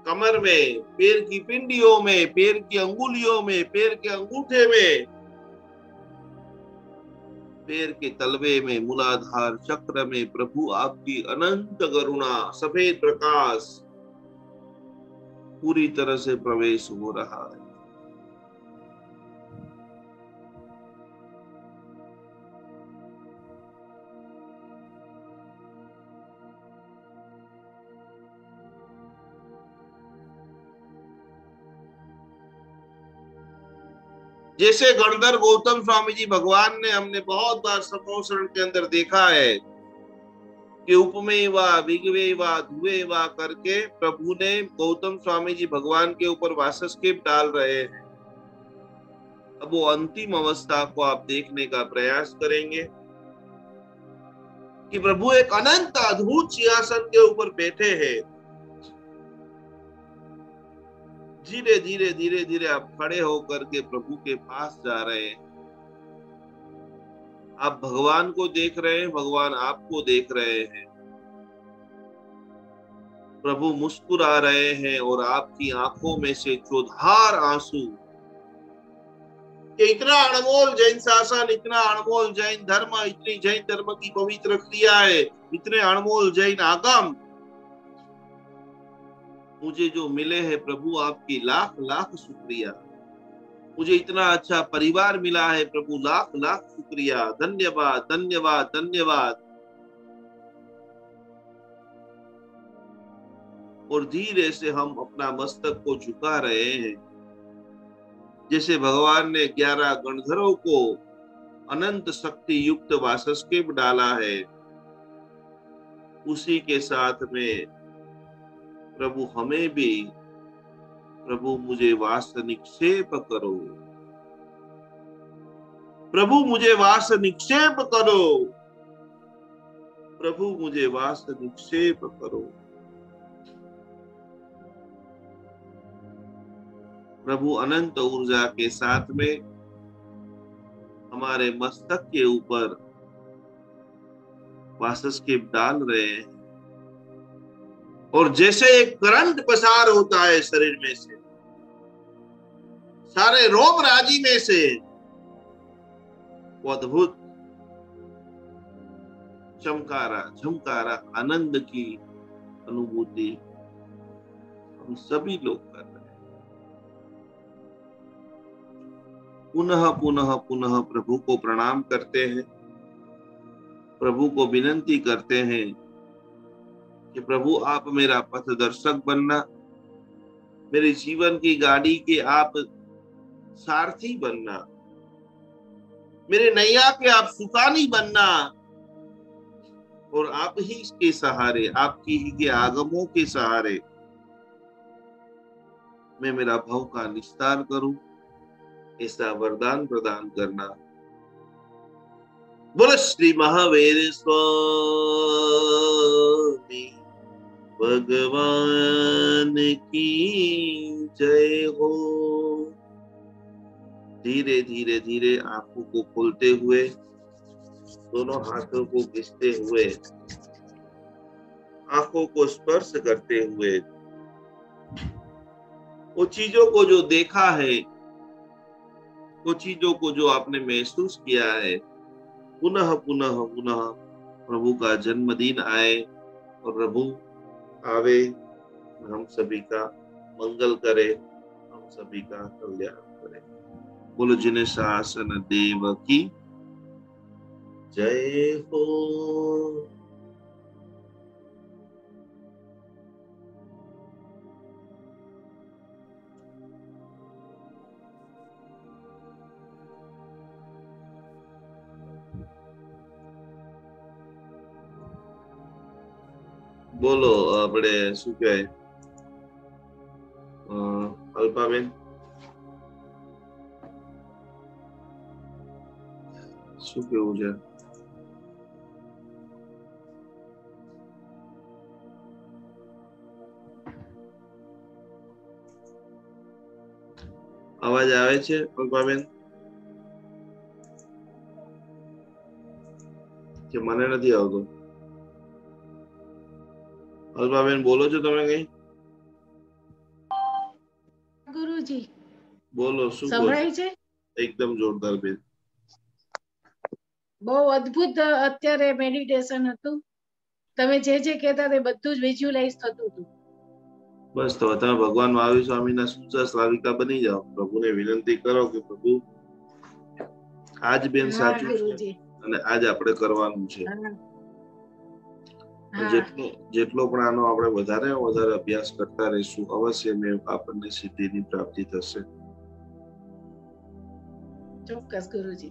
[SPEAKER 2] कमर में, पैर की पिंडियों में, पैर की अंगुलियों में, पैर के अंगूठे में, पैर के तलवे में, मूलाधार चक्र में प्रभु आपकी अनंत करुणा, सफेद प्रकाश पूरी तरह से प्रवेश हो रहा है। जैसे गणधर गौतम स्वामी जी भगवान ने, हमने बहुत बार संपोषण के अंदर देखा है कि उपमेय वा, विगवे वा, धुए वा करके प्रभु ने गौतम स्वामी जी भगवान के ऊपर वासस्केप डाल रहे हैं। अब वो अंतिम अवस्था को आप देखने का प्रयास करेंगे कि प्रभु एक अनंत अद्भुत सिंहासन के ऊपर बैठे हैं। धीरे धीरे धीरे धीरे आप खड़े होकर के प्रभु के पास जा रहे हैं। आप भगवान को देख रहे हैं, भगवान आपको देख रहे हैं। प्रभु मुस्कुरा रहे हैं और आपकी आंखों में से चौधार आंसू, कि इतना अनमोल जैन शासन, इतना अनमोल जैन धर्म, इतनी जैन धर्म की पवित्र क्रियाएं, इतने अनमोल जैन आगम मुझे जो मिले हैं प्रभु, आपकी लाख लाख शुक्रिया। मुझे इतना अच्छा परिवार मिला है प्रभु, लाख लाख शुक्रिया, धन्यवाद धन्यवाद धन्यवाद। और धीरे से हम अपना मस्तक को झुका रहे हैं, जैसे भगवान ने 11 गणधरों को अनंत शक्ति युक्त वासस्केप डाला है, उसी के साथ में प्रभु हमें भी, प्रभु मुझे वास निक्षेप करो, प्रभु मुझे वास निक्षेप करो, प्रभु मुझे वास निक्षेप करो। प्रभु अनंत ऊर्जा के साथ में हमारे मस्तक के ऊपर वासस्केप डाल रहे हैं, और जैसे एक करंट पसार होता है शरीर में से, सारे रोम राजी में से, वो अद्भुत चमकारा झमकारा आनंद की अनुभूति हम सभी लोग कर रहे हैं। पुनः पुनः पुनः प्रभु को प्रणाम करते हैं, प्रभु को विनंती करते हैं कि प्रभु आप मेरा पथ दर्शक बनना, मेरे जीवन की गाड़ी के आप सारथी बनना, मेरे नैया के आप सुकानी बनना, और आप ही के सहारे, आपकी ही के आगमों के सहारे मैं मेरा भव का निस्तार करूं, ऐसा वरदान प्रदान करना। बोलो श्री महावीर स्वामी भगवान की जय हो। धीरे धीरे धीरे आंखों को खोलते हुए, दोनों हाथों को घिसते हुए, आंखों को स्पर्श करते हुए, वो चीजों को जो देखा है, वो चीजों को जो आपने महसूस किया है, पुनः पुनः पुनः प्रभु का जन्मदिन आए और प्रभु आवे, हम सभी का मंगल करे, हम सभी का कल्याण करे। बोलो जिन्हें शासन देव की जय हो। બોલો આપણે શું કહેવાય, અલ્પાબેન શું કેવું છે? અવાજ આવે છે અલ્પાબેન કે મને નથી આવતો? અલ્પાબેન બોલો છો તમે કઈ?
[SPEAKER 9] ગુરુજી
[SPEAKER 2] બોલો, શું
[SPEAKER 9] સંભળાય છે?
[SPEAKER 2] એકદમ જોરદાર બેન,
[SPEAKER 9] બહુ અદ્ભુત અત્યારે મેડિટેશન હતું. તમે જે જે કહેતા તે બધું જ વિઝ્યુઅલાઇઝ થતું હતું.
[SPEAKER 2] બસ તો તમે ભગવાન મહાવીર સ્વામીના સૂચા શ્રાવિકા બની જાઓ, પ્રભુને વિનંતી કરો કે પ્રભુ આજ બેન સાચું છે અને આજ આપણે કરવાનું છે. જેટલો પણ આનો આપણે વધારે વધારે અભ્યાસ કરતા રહીશું, અવશ્ય આપણને સિદ્ધિની પ્રાપ્તિ થશે.
[SPEAKER 9] ચોક્કસ ગુરુજી.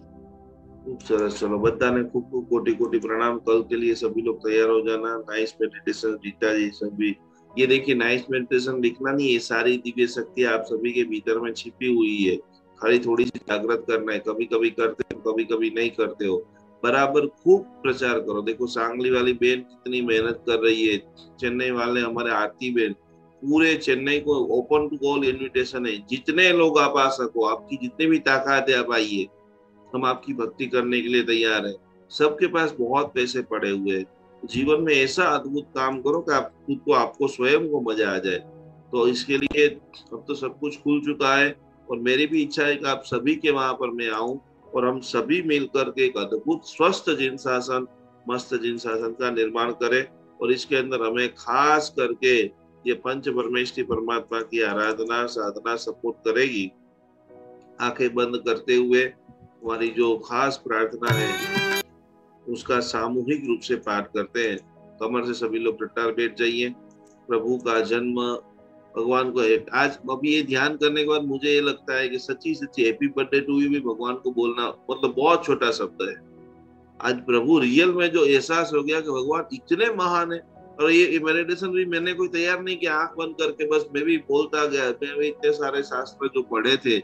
[SPEAKER 2] खूब सरस। चलो बधाने खूब खूब कोटि कोटि प्रणाम। कल के लिए सभी लोग तैयार हो जाना। नाइस मेडिटेशन रीता जी सभी। ये देखिए नाइस मेडिटेशन लिखना नहीं, ये सारी दिव्य शक्ति आप सभी के भीतर में छिपी हुई है, खाली थोड़ी सी जागृत करना है। कभी कभी करते हो, कभी कभी नहीं करते हो, बराबर खूब प्रचार करो। देखो सांगली वाली बेन कितनी मेहनत कर रही है, चेन्नई वाले हमारे आरती बेन, पूरे चेन्नई को ओपन टू ऑल इन्विटेशन है। जितने लोग आप आ सको, आपकी जितनी भी ताकत है आप आइए, हम आपकी भक्ति करने के लिए तैयार है। सबके पास बहुत पैसे पड़े हुए हैं, जीवन में ऐसा अद्भुत काम करो कि आप खुद को, आपको स्वयं को मजा आ जाए। तो इसके लिए अब तो सब कुछ खुल चुका है और मेरी भी इच्छा है कि आप सभी के वहां पर मैं आऊं और हम सभी मिलकर के एक अद्भुत स्वस्थ जिनशासन, मस्त जिनशासन का निर्माण करें। और इसके अंदर हमें खास करके ये पंच परमेष्ठी परमात्मा की आराधना साधना सपोर्ट करेगी। आंखें बंद करते हुए हमारी जो खास प्रार्थना है उसका सामूहिक रूप से पाठ करते हैं। कमर से सभी लोग टट्टार बैठ जाइए। प्रभु का जन्म भगवान को है। आज अभी ये ध्यान करने के बाद मुझे ये लगता है कि सच्ची सच्ची हैप्पी बर्थडे टू यू भी भगवान को बोलना मतलब बहुत छोटा शब्द है। आज प्रभु रियल में जो एहसास हो गया कि भगवान इतने महान है। और ये मेडिटेशन भी मैंने कोई तैयार नहीं किया, आंख बंद करके बस मैं भी बोलता गया। मैं भी इतने सारे शास्त्र जो पढ़े थे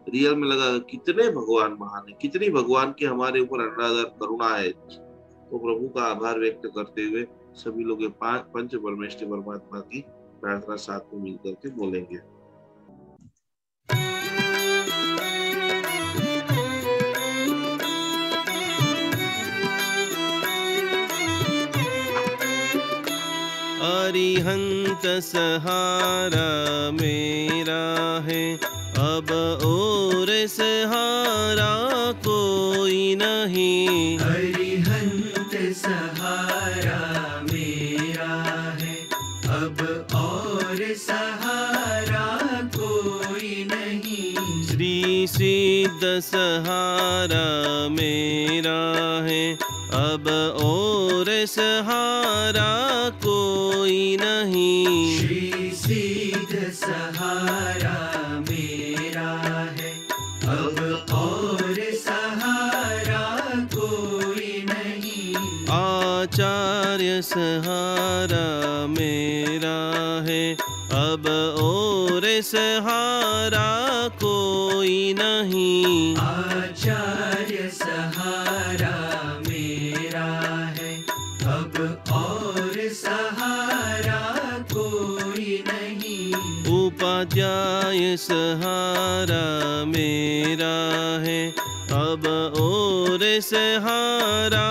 [SPEAKER 2] रियल में लगा कितने भगवान महान है, कितनी भगवान की हमारे ऊपर अनादर करुणा है। तो प्रभु का आभार व्यक्त करते हुए सभी लोग पंच परमेष्ठी परमात्मा की प्रार्थना साथ में मिलकर के बोलेंगे।
[SPEAKER 10] अरिहंत सहारा मेरा है, अब और सहारा कोई नहीं।
[SPEAKER 11] अरिहंत सहारा मेरा है, अब और सहारा कोई नहीं।
[SPEAKER 10] श्री सिद्ध सहारा मेरा है, अब और सहारा कोई नहीं।
[SPEAKER 11] श्री सिद्ध सहारा मेरा है, अब और सहारा कोई नहीं।
[SPEAKER 10] आचार्य सहारा मेरा है, अब और सहारा कोई नहीं।
[SPEAKER 11] आचार्य सहारा मेरा है, अब और सहारा कोई नहीं।
[SPEAKER 10] उपाध्याय सहारा मेरा है, अब और सहारा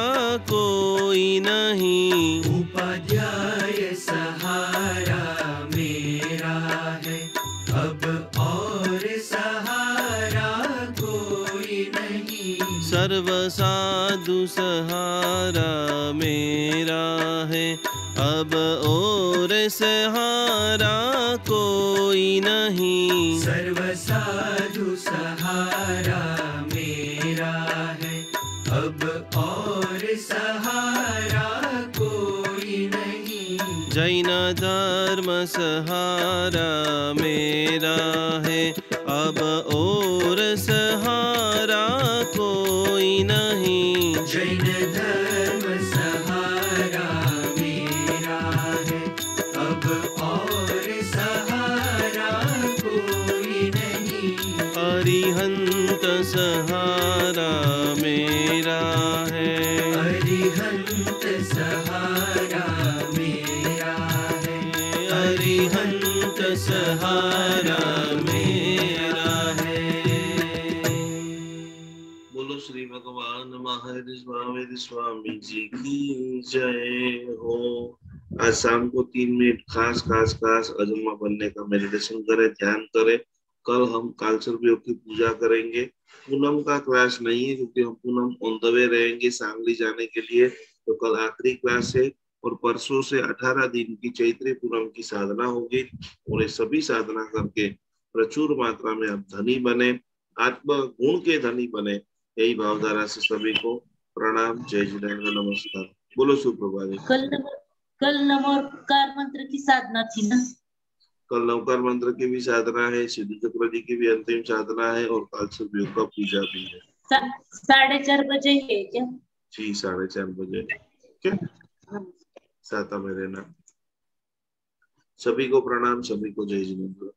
[SPEAKER 10] कोई नहीं।
[SPEAKER 11] उपाध्याय सहारा मेरा है, अब और सहारा कोई नहीं।
[SPEAKER 10] सर्व साधु सहारा मेरा है, अब और सहारा कोई नहीं।
[SPEAKER 11] सर्व साधु सहारा मेरा है, अब और सहारा कोई नहीं।
[SPEAKER 10] जैन धर्म सहारा मेरा है, अब और सहारा कोई नहीं।
[SPEAKER 11] जैन धर्म सहारा मेरा है, अब और सहारा कोई नहीं।
[SPEAKER 10] अरिहंत सहारा मेरा है,
[SPEAKER 11] अरिहंत सहारा मेरा है।
[SPEAKER 10] अरिहंत सहारा मेरा है।
[SPEAKER 2] बोलो श्री भगवान महावीर स्वामी जी की जय हो। आज शाम को 3 मिनट खास अजन्मा बनने का मेडिटेशन करें, ध्यान करें। कल हम कालसर्प योग की पूजा करेंगे। पूनम का क्लास नहीं है क्योंकि हम पूनम ऑन द वे रहेंगे सांगली जाने के लिए, तो कल आखिरी क्लास है। और परसों से 18 दिन की चैत्री पूनम की साधना होगी और ये सभी साधना करके प्रचुर मात्रा में आप धनी बने, आत्म गुण के धनी बने। यही भावधारा से सभी को प्रणाम, जय जिनेन्द्र, नमस्कार। बोलो सुप्रभात।
[SPEAKER 8] कल नमोकार मंत्र की साधना थी ना?
[SPEAKER 2] कल नवकार मंत्र की भी साधना है, सिद्धि चक्र जी की भी अंतिम साधना है और कालसर्प योग का पूजा भी है।
[SPEAKER 8] 4:30 बजे है क्या?
[SPEAKER 2] जी 4:30 बजे। क्या साता में रहना। सभी को प्रणाम, सभी को जय जिनेन्द्र।